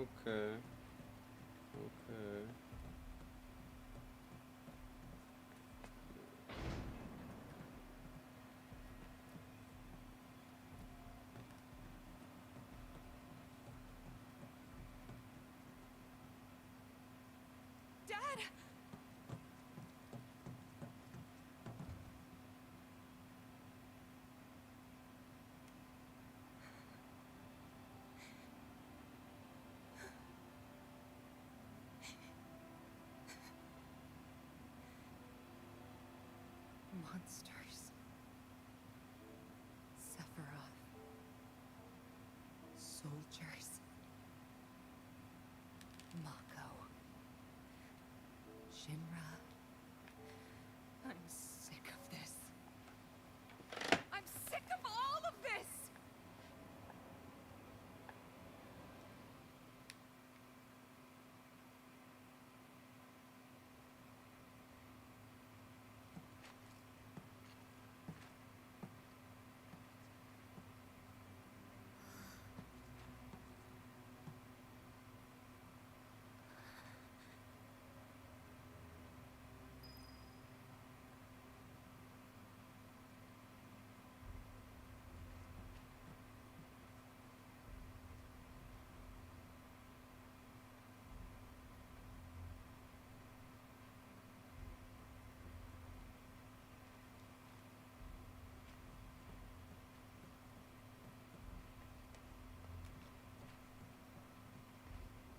Okay. Okay. Dad! Monsters. Sephiroth. Soldiers. Mako. Shinra. I'm sick of this. I'm sick of all of this!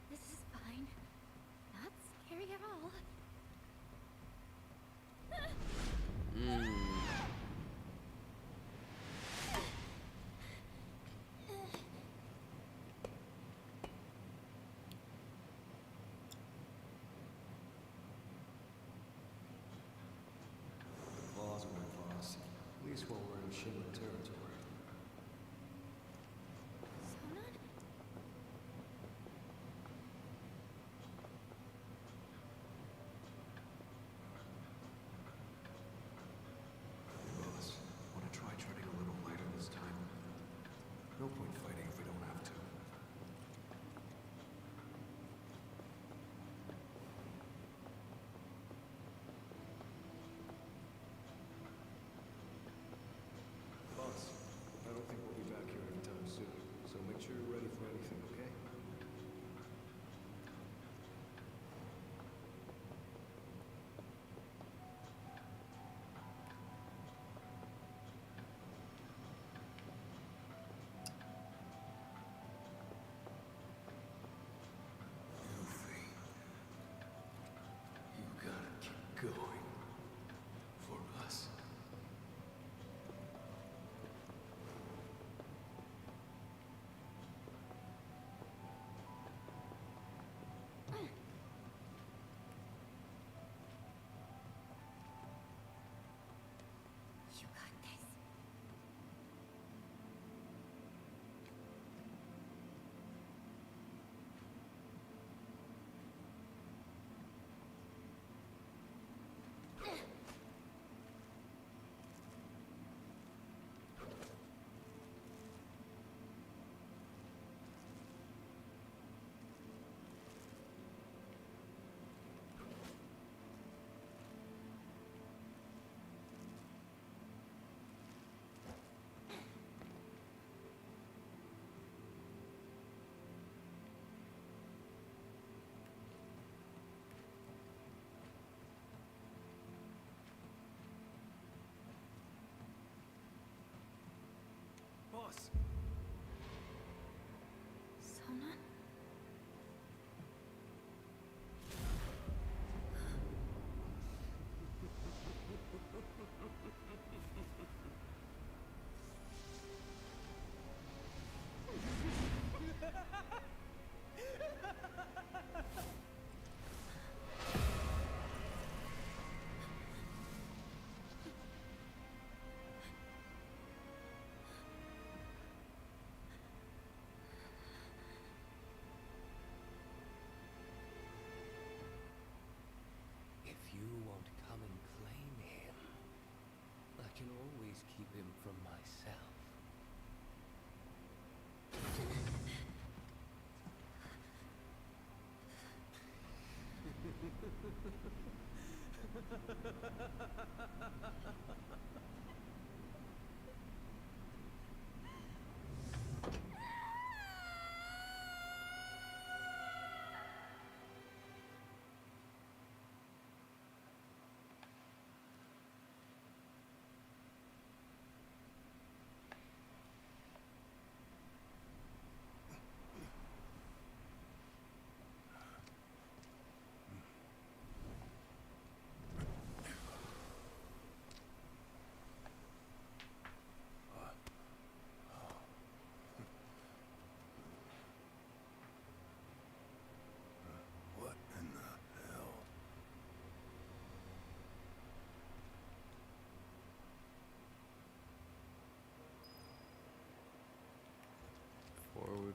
This is fine. Not scary at all. Claws are my claws. At least while we're in Shinra territory. Sonon? Boss, wanna try treading a little lighter this time? No point fighting if we don't have to. Boss, I don't think we'll be back here anytime soon, so make sure you're ready for anything, okay?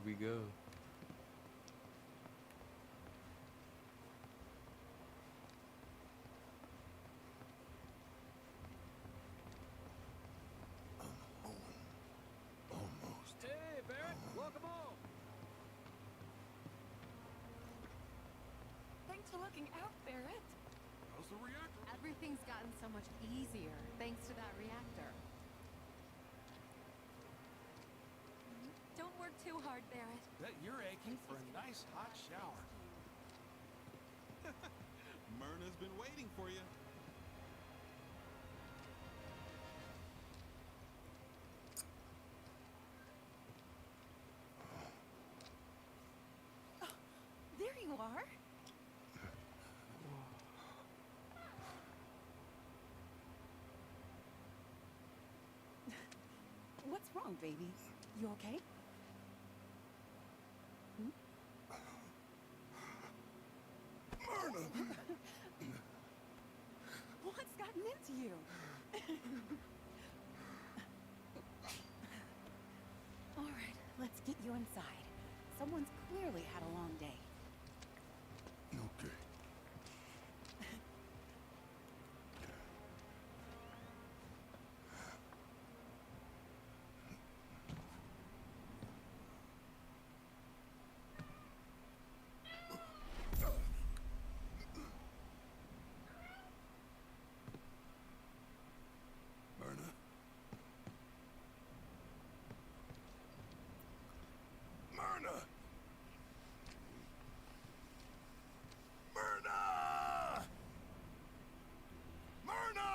we go? Almost. Hey, Barrett, welcome home. Thanks for looking out, Barrett. How's the reactor? Everything's gotten so much easier thanks to that reactor. Don't work too hard, Barrett. Bet you're aching for a nice hot shower. Myrna's been waiting for you. There you are. What's wrong, baby? You okay? Myrna! What's gotten into you? All right, let's get you inside. Someone's clearly had a long day. Okay. Myrna? Myrna! Myrna! Myrna!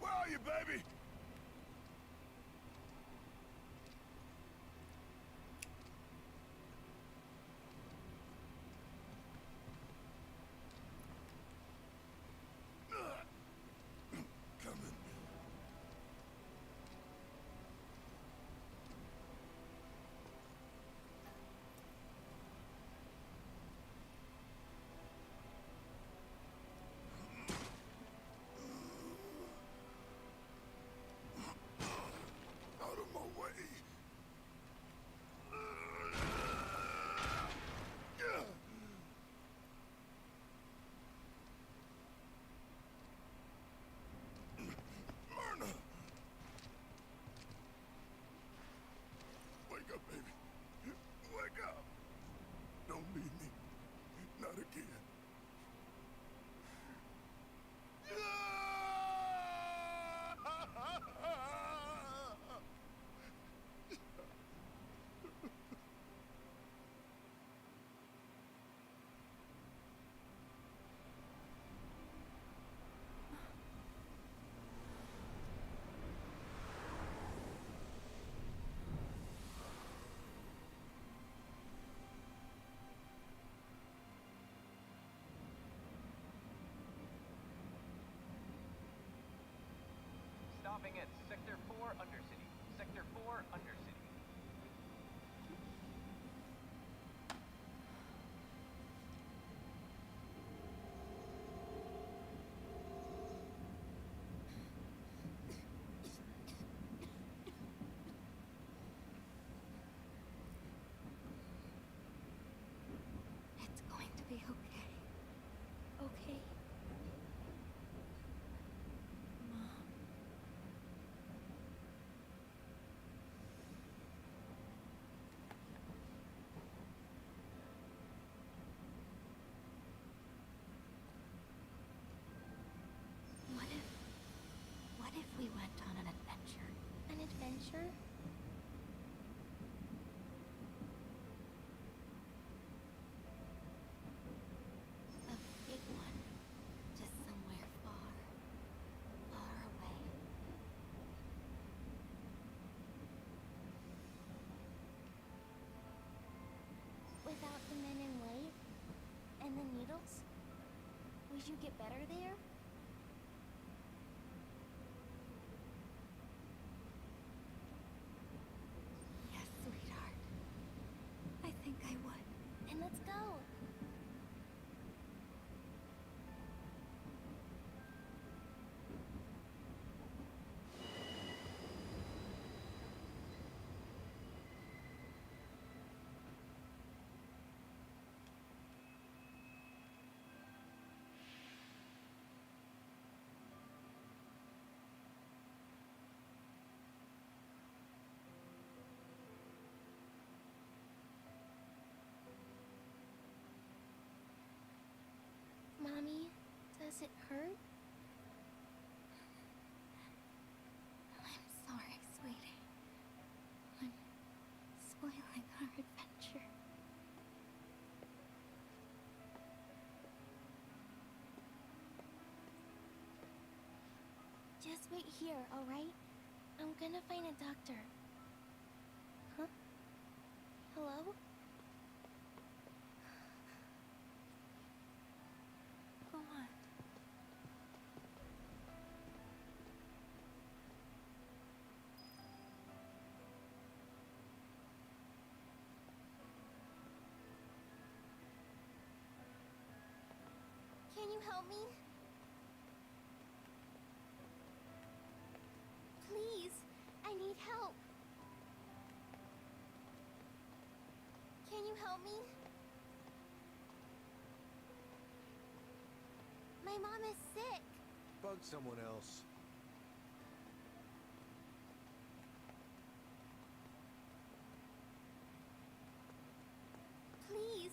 Where are you, baby? Coming. Out of my way. Myrna! Wake up, baby. Wake up. Don't leave me. Not again. Stopping at Sector 4 Undercity. Sector 4 Undercity. It's going to be okay. Okay? Mom. What if we went on an adventure? An adventure? A big one. Just somewhere far, far away. Without the men in white? hospitals? Would you get better there? Yes, sweetheart. I think I would. Then let's go. Mommy, does it hurt? I'm sorry, sweetie. I'm spoiling our adventure. Just wait here, alright? I'm gonna find a doctor. Huh? Hello? Go on. Can you help me? Please, I need help. Can you help me? My mom is sick. Bug someone else. Please,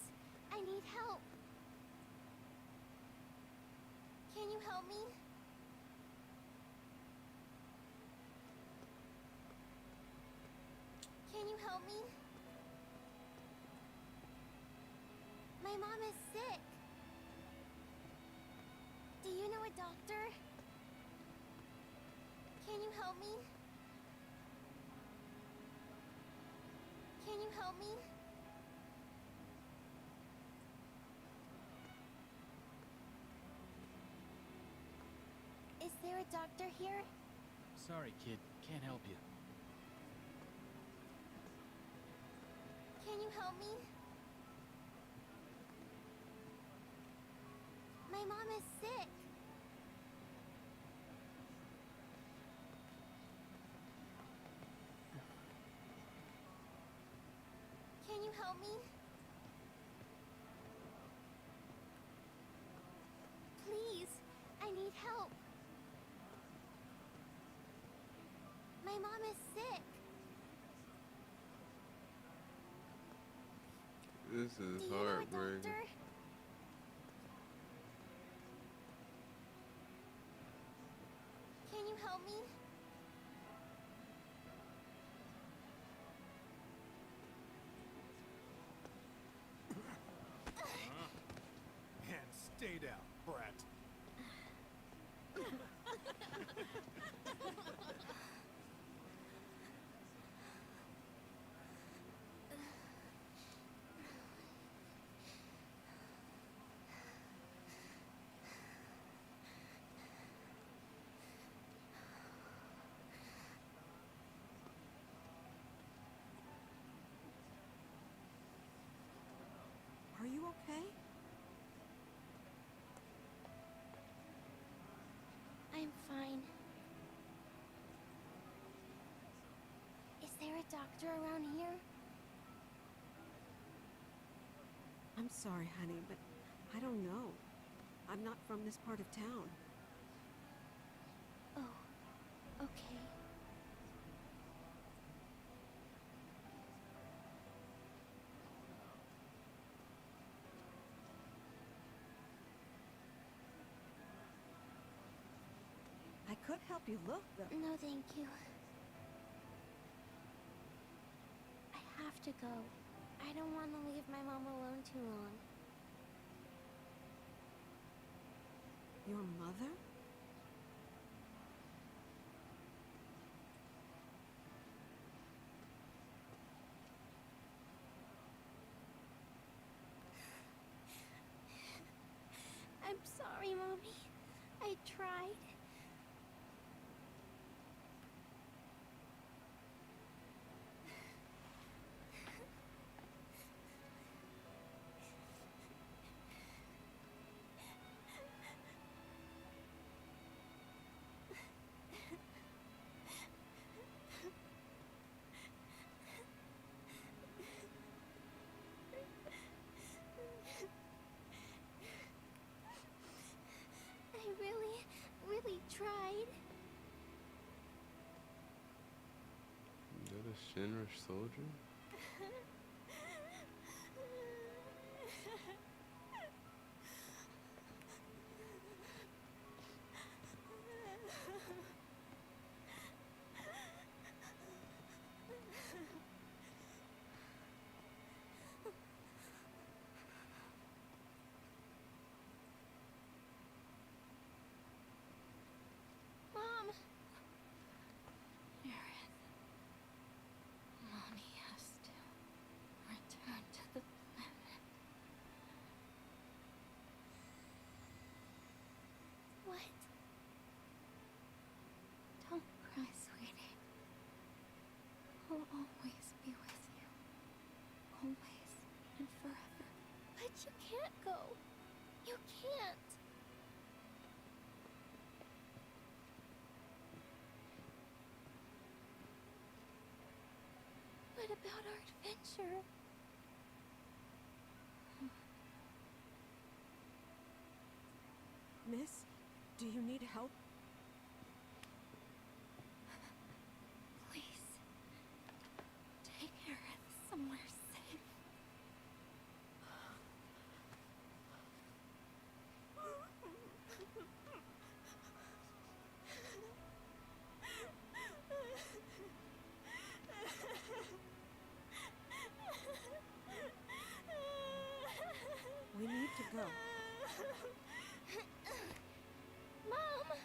I need help. Can you help me? Can you help me? My mom is sick. Do you know a doctor? Can you help me? Can you help me? Is there a doctor here? Sorry, kid. Can't help you. Can you help me? My mom is sick. Can you help me? Please, I need help. My mom is sick. This is Do you know a heartbreaking. doctor? Can you help me? And stay down, brat. Are you okay? I'm fine. Is there a doctor around here? I'm sorry, honey, but I don't know. I'm not from this part of town. Oh, okay. I could help you look, though. No, thank you. I have to go. I don't want to leave my mom alone too long. Your mother? Shinra soldier? Mom! Aerith. Mommy has to return to the planet. What? Don't cry, sweetie. I'll always be with you. Always and forever. But you can't go. You can't. What about our adventure? Miss, do you need help? Please. Take Aerith somewhere safe. We need to go. Mom!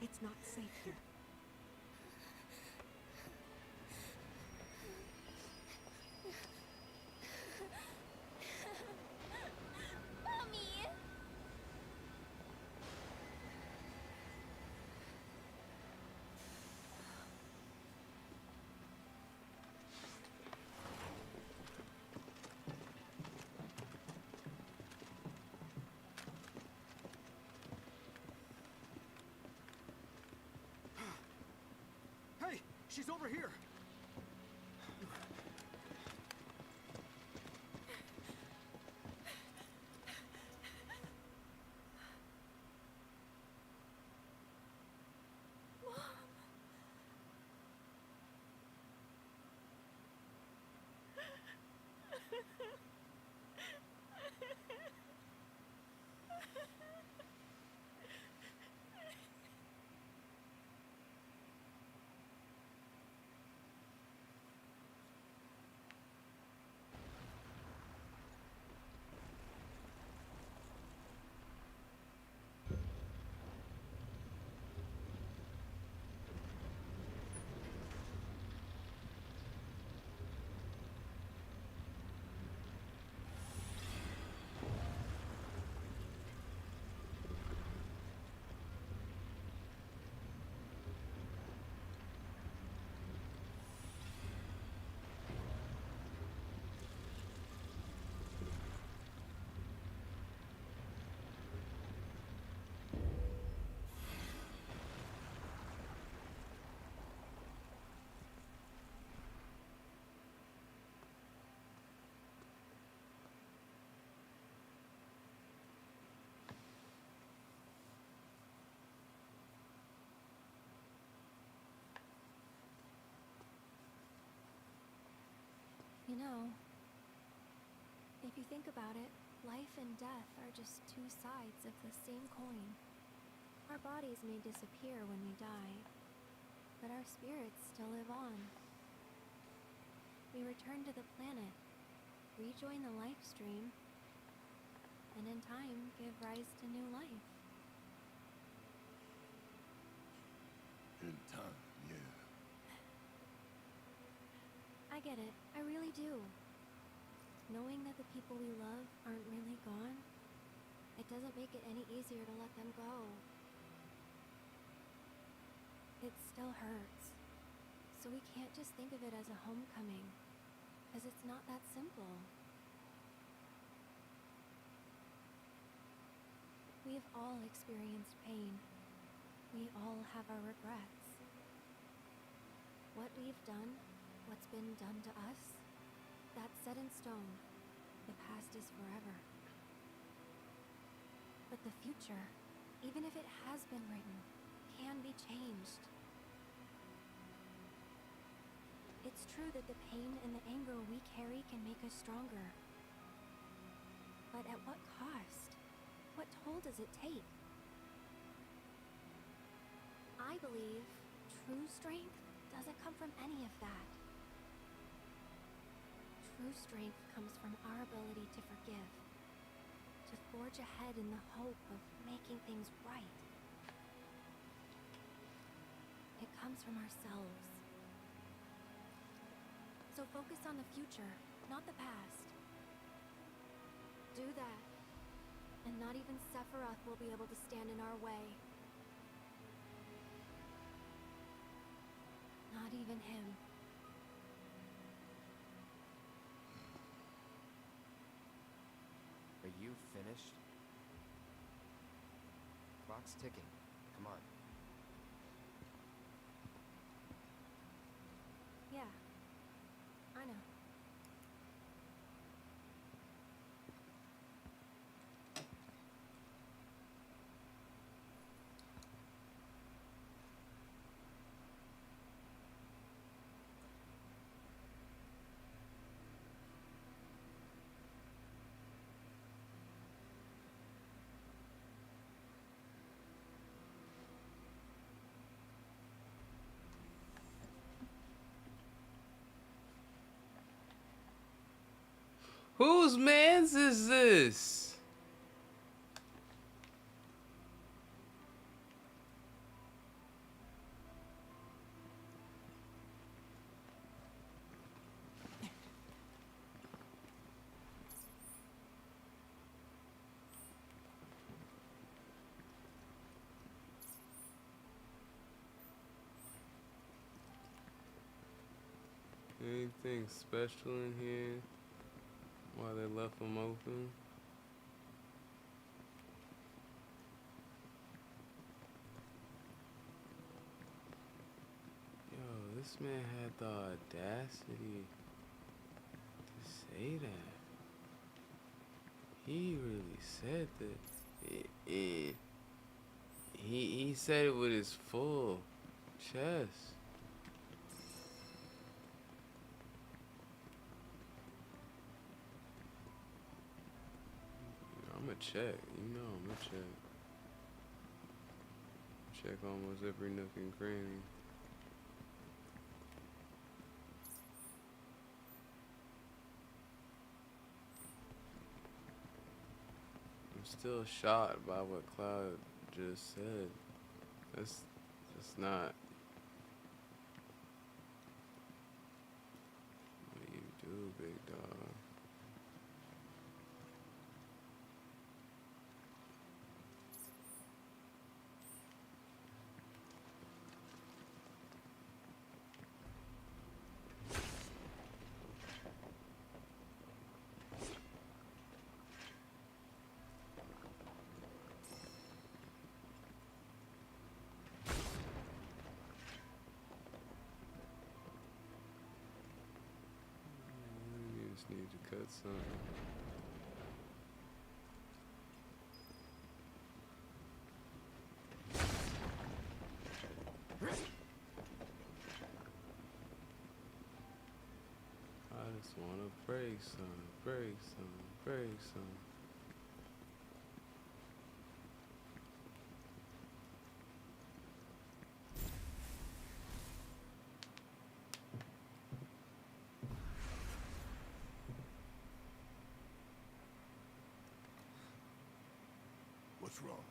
It's not safe here. Mommy! Hey, she's over here. You know, if you think about it, life and death are just two sides of the same coin. Our bodies may disappear when we die, but our spirits still live on. We return to the planet, rejoin the life stream, and in time give rise to new life. In time, yeah. I get it. I really do. Knowing that the people we love aren't really gone, it doesn't make it any easier to let them go. It still hurts. So we can't just think of it as a homecoming, because it's not that simple. We have all experienced pain. We all have our regrets. What we've done, what's been done to us, that's set in stone. The past is forever. But the future, even if it has been written, can be changed. It's true that the pain and the anger we carry can make us stronger. But at what cost? What toll does it take? I believe true strength doesn't come from any of that. True strength comes from our ability to forgive, to forge ahead in the hope of making things right. It comes from ourselves. So focus on the future, not the past. Do that, and not even Sephiroth will be able to stand in our way. Not even him. Are you finished? Clock's ticking. Come on. Yeah, I know. Whose man's is this? Anything special in here? Why they left them open? Yo, this man had the audacity to say that. He really said that. He said it with his full chest. I'ma check, I'ma check. Check almost every nook and cranny. I'm still shocked by what Cloud just said. That's not what you do, big dog. Need to cut something. I just wanna break some, break some, break some. What's wrong?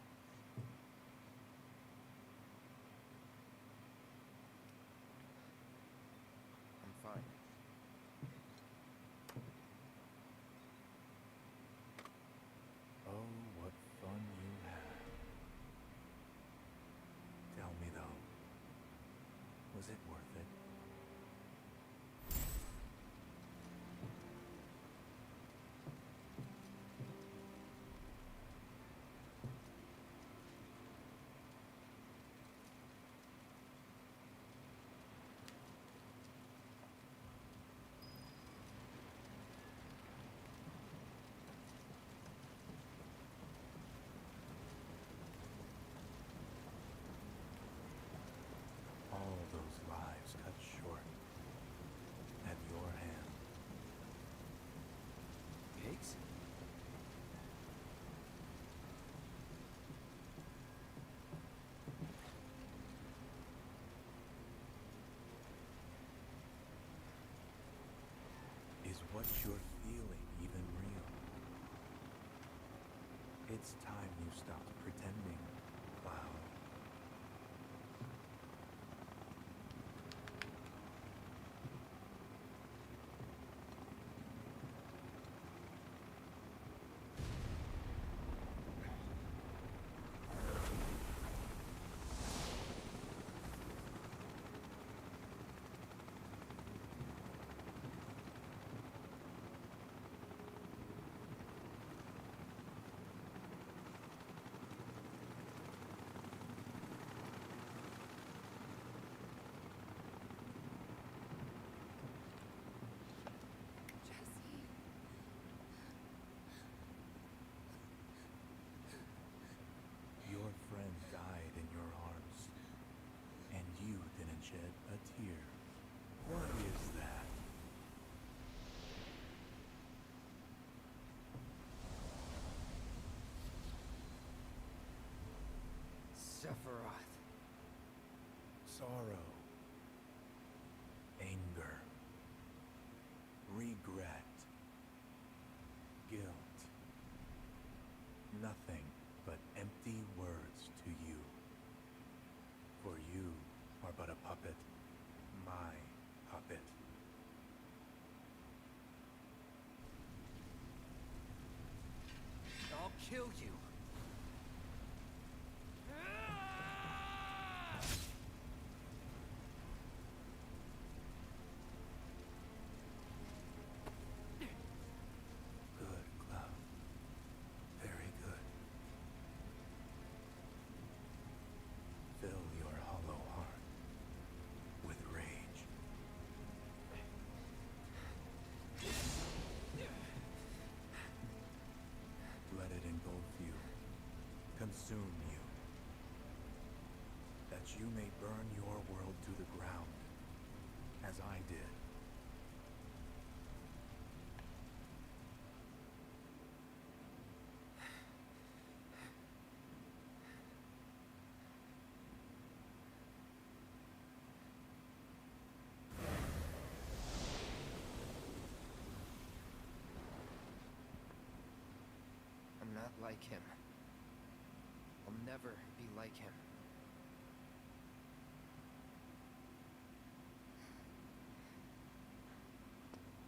I'm fine. Oh, what fun you had. Tell me though, was it worth it? Is what you're feeling even real? It's time you stopped pretending, Cloud. Your friend died in your arms, and you didn't shed a tear. What is that? Sephiroth. Sorrow, anger, regret, guilt. Nothing but empty words to you. For you are but a puppet, my puppet. I'll kill you. Good, Cloud. Very good. Fill your hollow heart with rage. Let it engulf you, consume you, that you may burn your world to the ground, as I did. I'm not like him. I'll never be like him.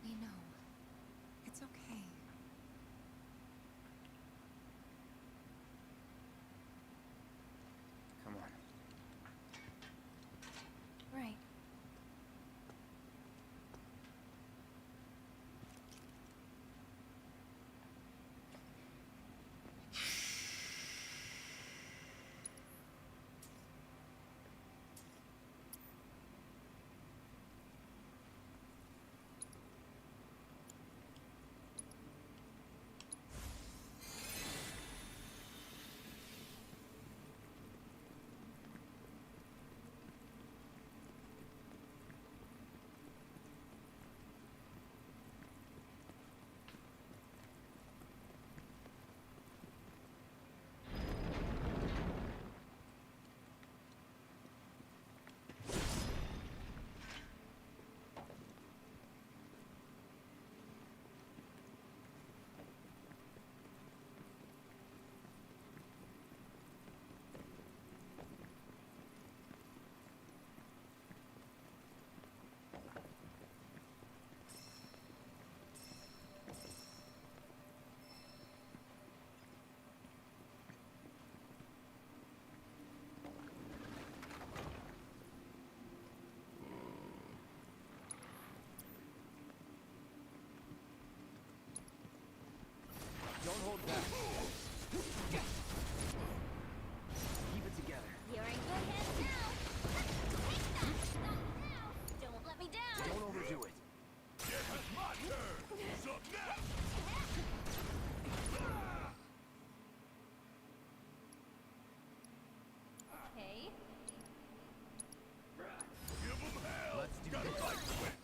We know. It's okay. Come on. Right. Don't hold back. Keep it together. You're in good hands now. Take that. Not now. Don't let me down. Don't overdo it. It's my turn! What's up now? Okay. Give them hell! Let's do Gotta this. fight quick!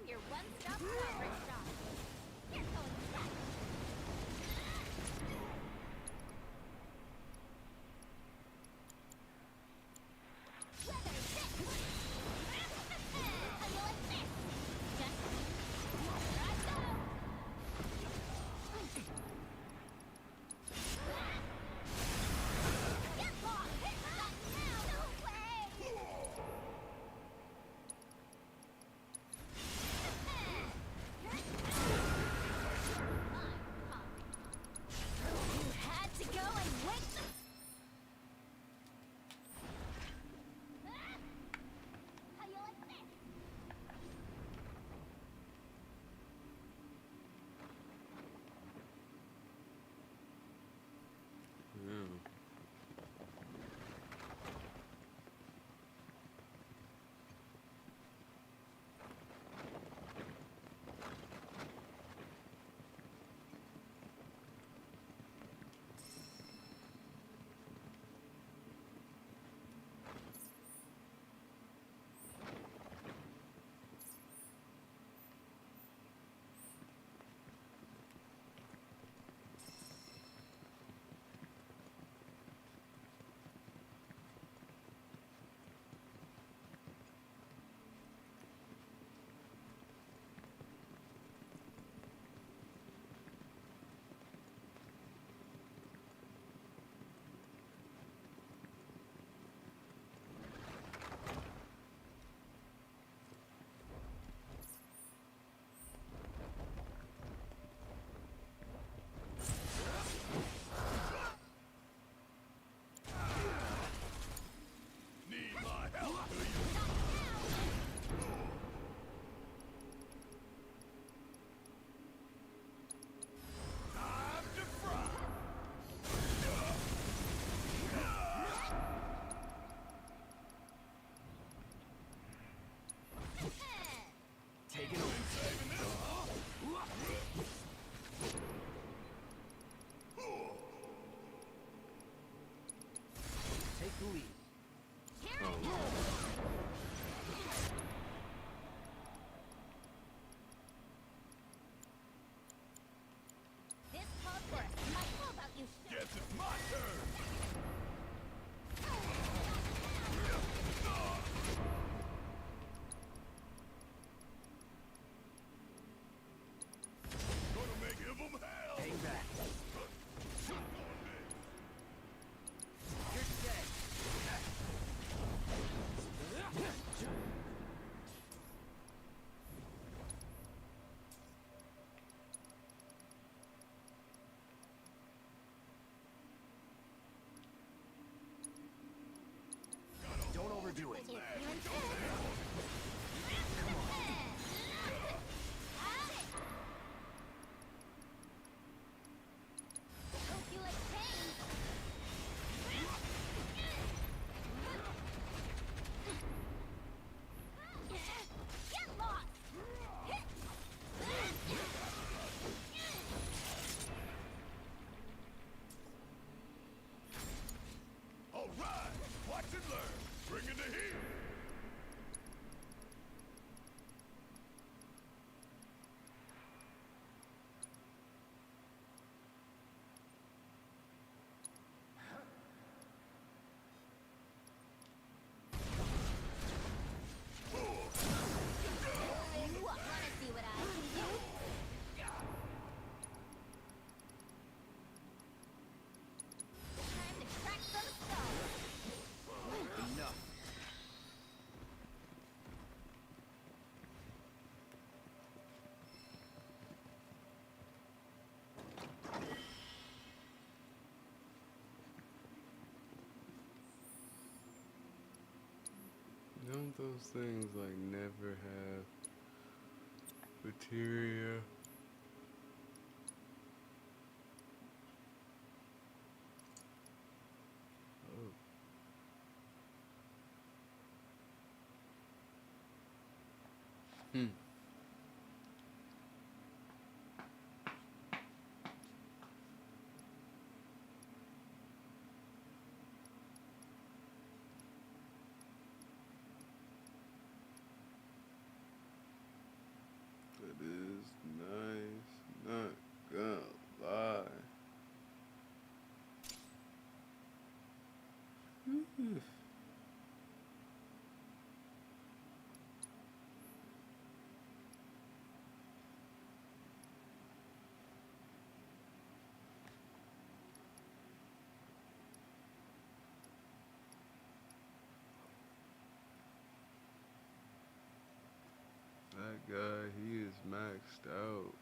your one-stop progress shop. You're going back. Weather six. How you like this? Just here I go. Get lost. Not now. No way. You had to go and wake them. How you like this? Yeah. Need my help, do you? Time to fry. Take it over. Saving this, huh? Take the lead. Here I go. This called for a smile. How about you show? Guess it's my turn. Gonna make give 'em hell. Hang back. Jump on me. You're dead. Don't overdo it. If you insist. Hope you like pain. Get lost. All right, watch and learn. Bring it to here. Wanna see what I can do? Time to crack some skulls. Enough. Don't those things like never have materia? Oh. Hmm. That guy, he is maxed out.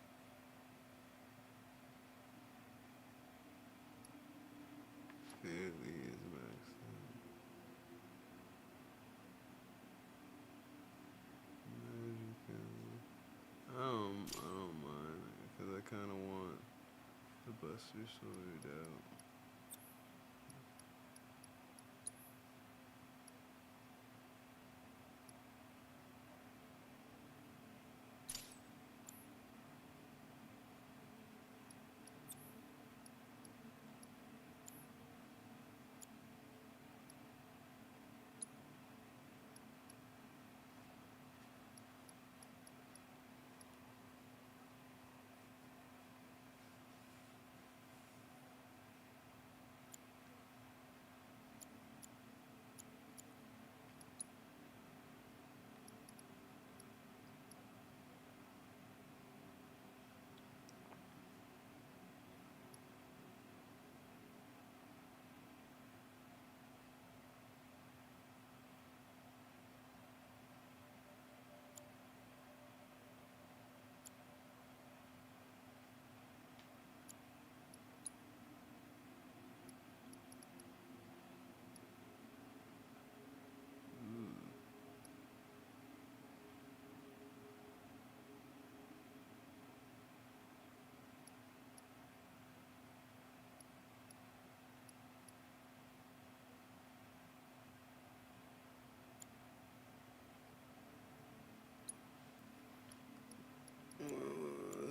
Clearly is maxed out. I don't mind because I kind of want the Buster Sword out.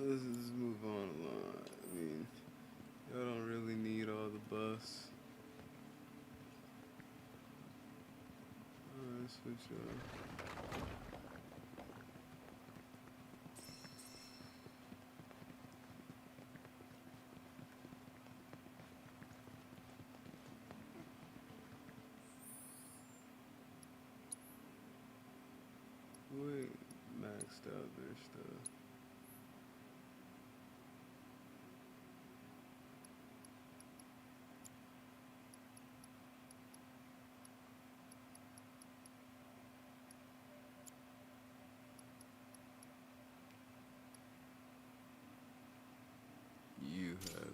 Let's just move on along. I mean, y'all don't really need all the buffs. Alright, switch up. Wait, maxed out their stuff. You have it.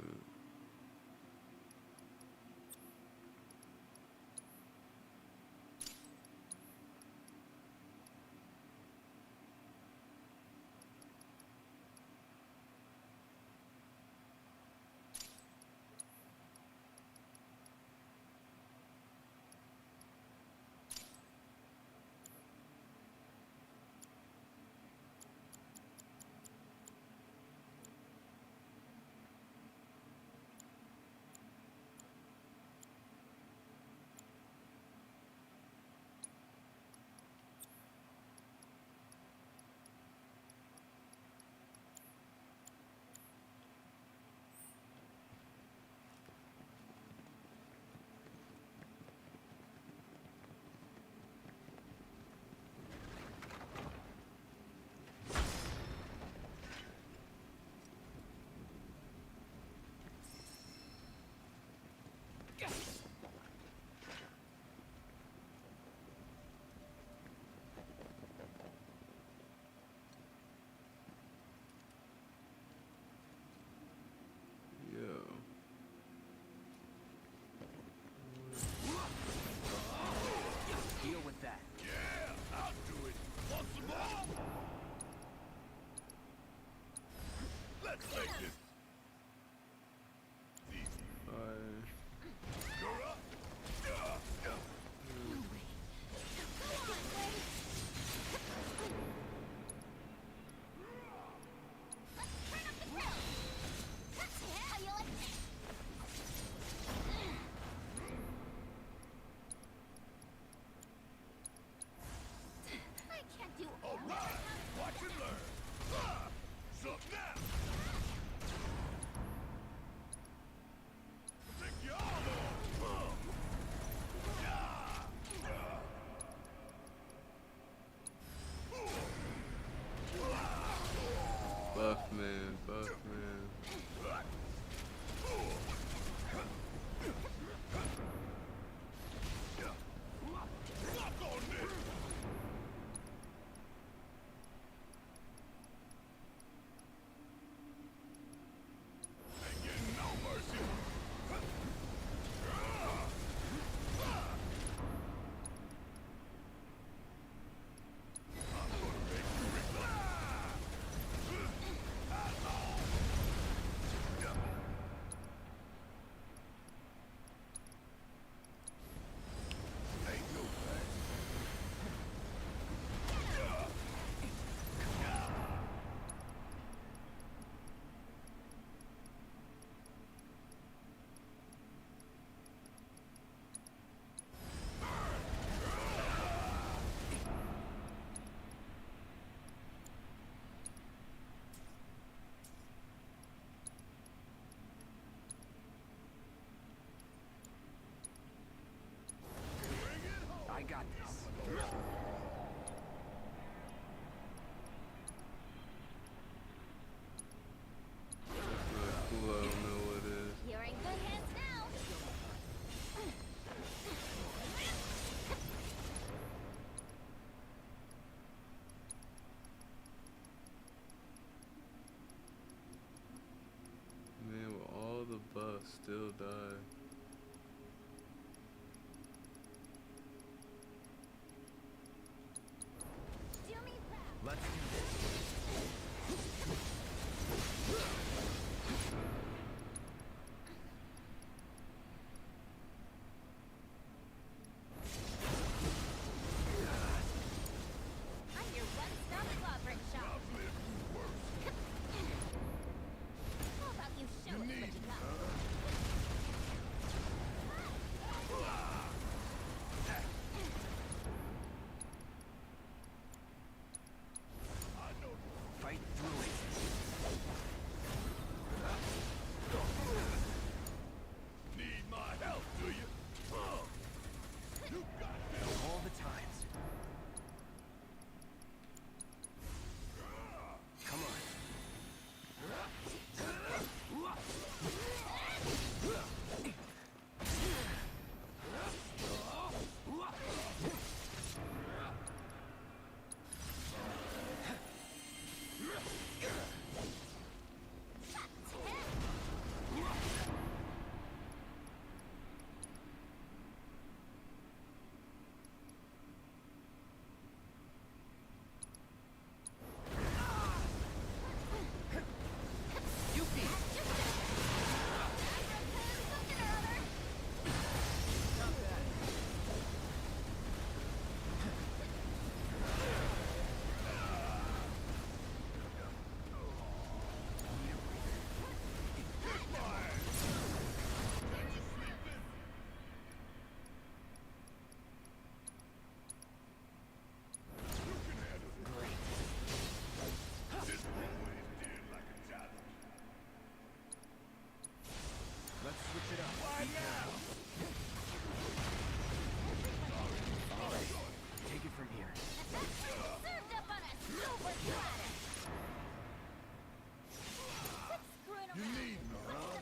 still die. Let's do this. I'm your one-stop clobbering shop. How about you show us what you got? Fight through it. Need my help, do you? You got this. All the times. Come on. Let's switch it up. Why now? All right. Take it from here. Served up on a silver platter. Quit screwing You around. need me, huh?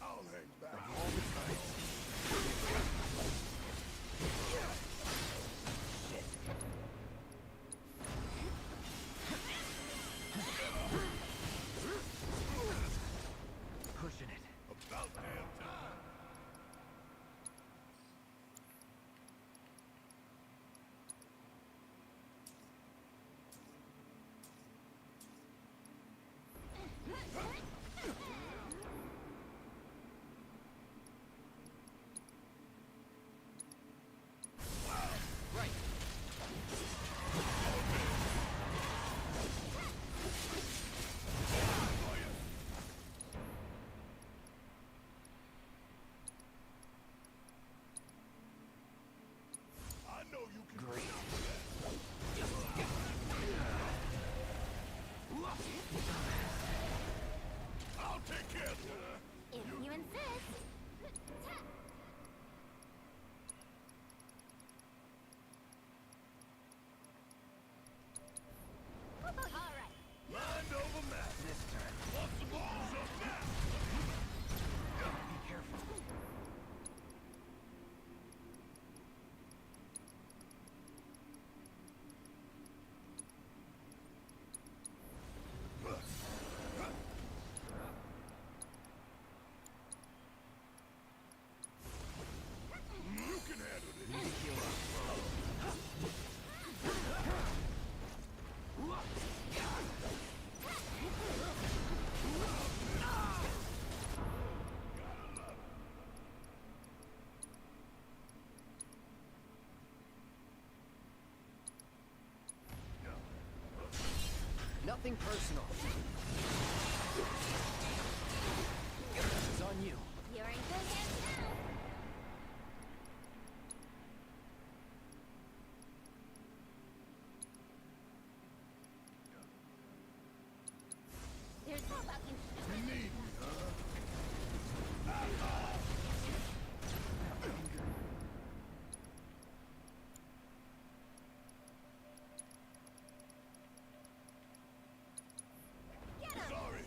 I'll hang back. All the time. Shit. Pushing it. About damn time. Right. I know you can. Great. I'll take care of it. If you insist. All right. Mind over matter. This turn. Want some balls up now? Be careful. You can handle it. Need to heal up. Nothing personal. It's on you. You're in good hands now. There's no about you. You need me, huh? Get him. Sorry.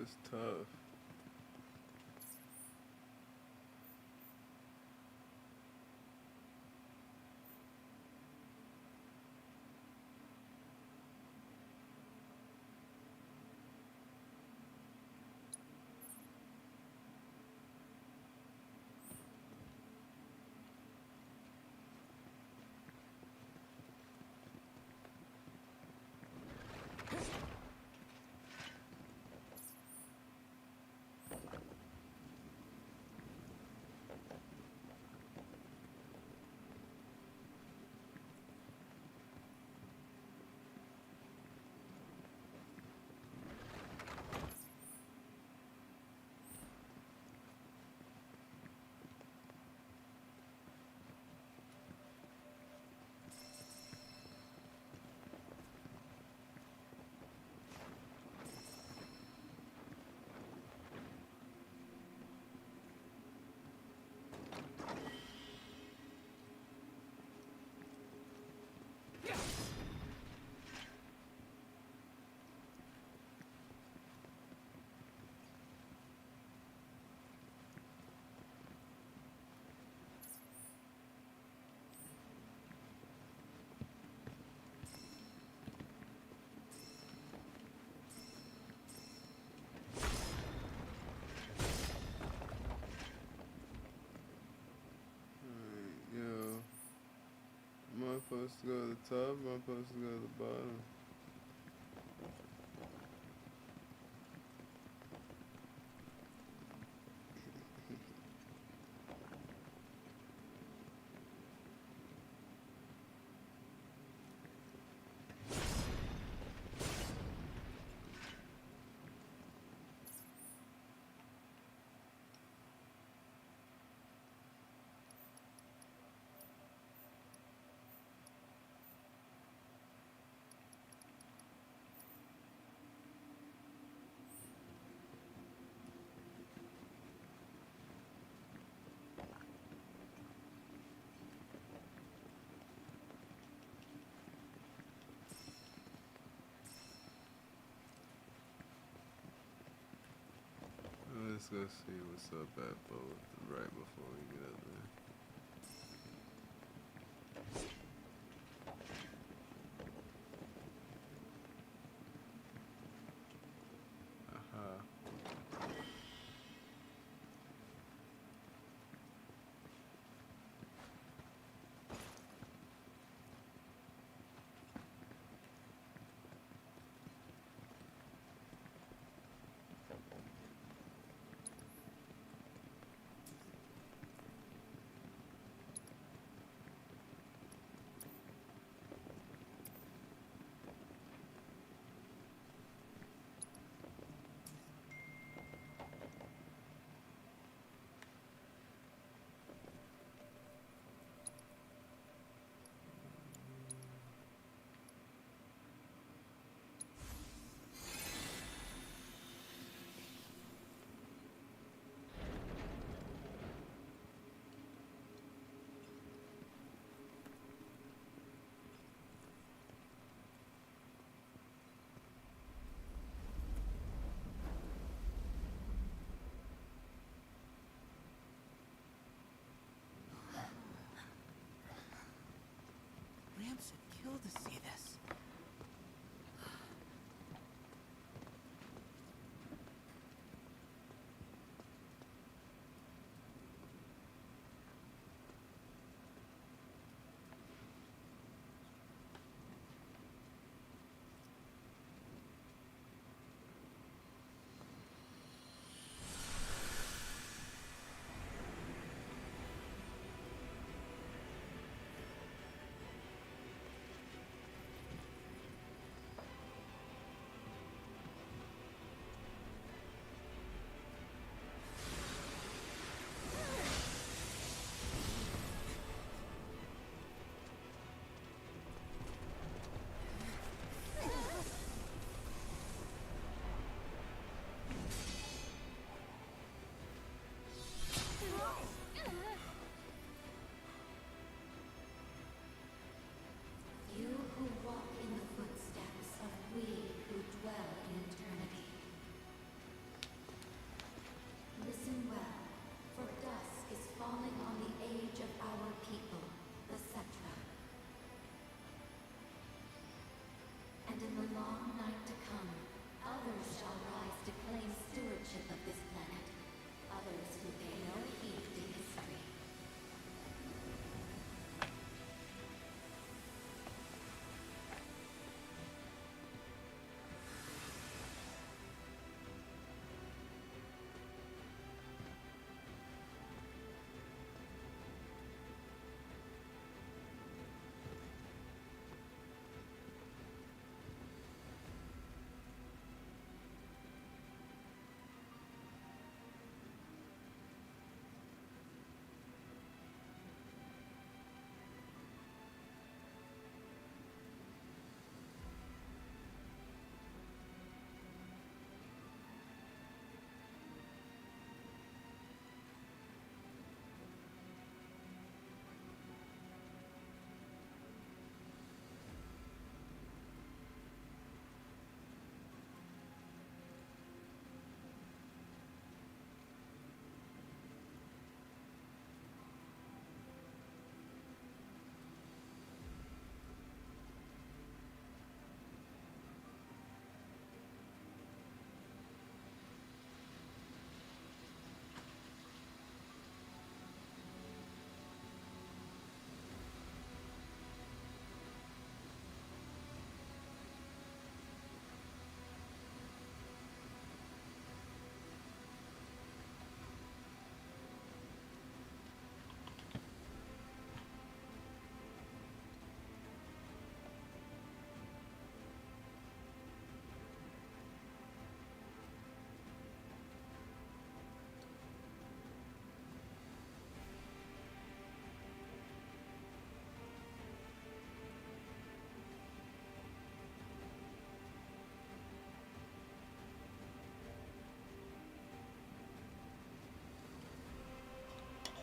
was tough. Yo, am I supposed to go to the top? Am I supposed to go to the bottom? Let's go see what's up at both right before we get up there.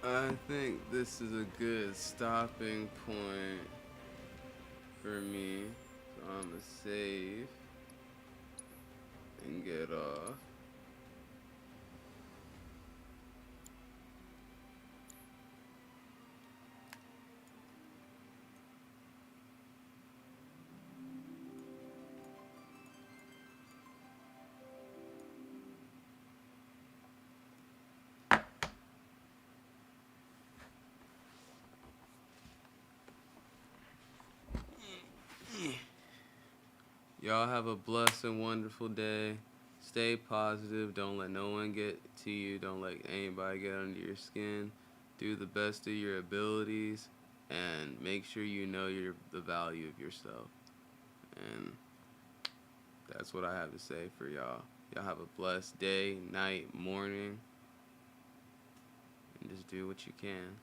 I think this is a good stopping point for me. So I'm gonna save and get off. Y'all have a blessed and wonderful day. Stay positive. Don't let no one get to you. Don't let anybody get under your skin. Do the best of your abilities and make sure you know the value of yourself. And that's what I have to say for y'all. Y'all have a blessed day, night, morning. And just do what you can.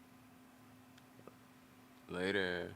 Later.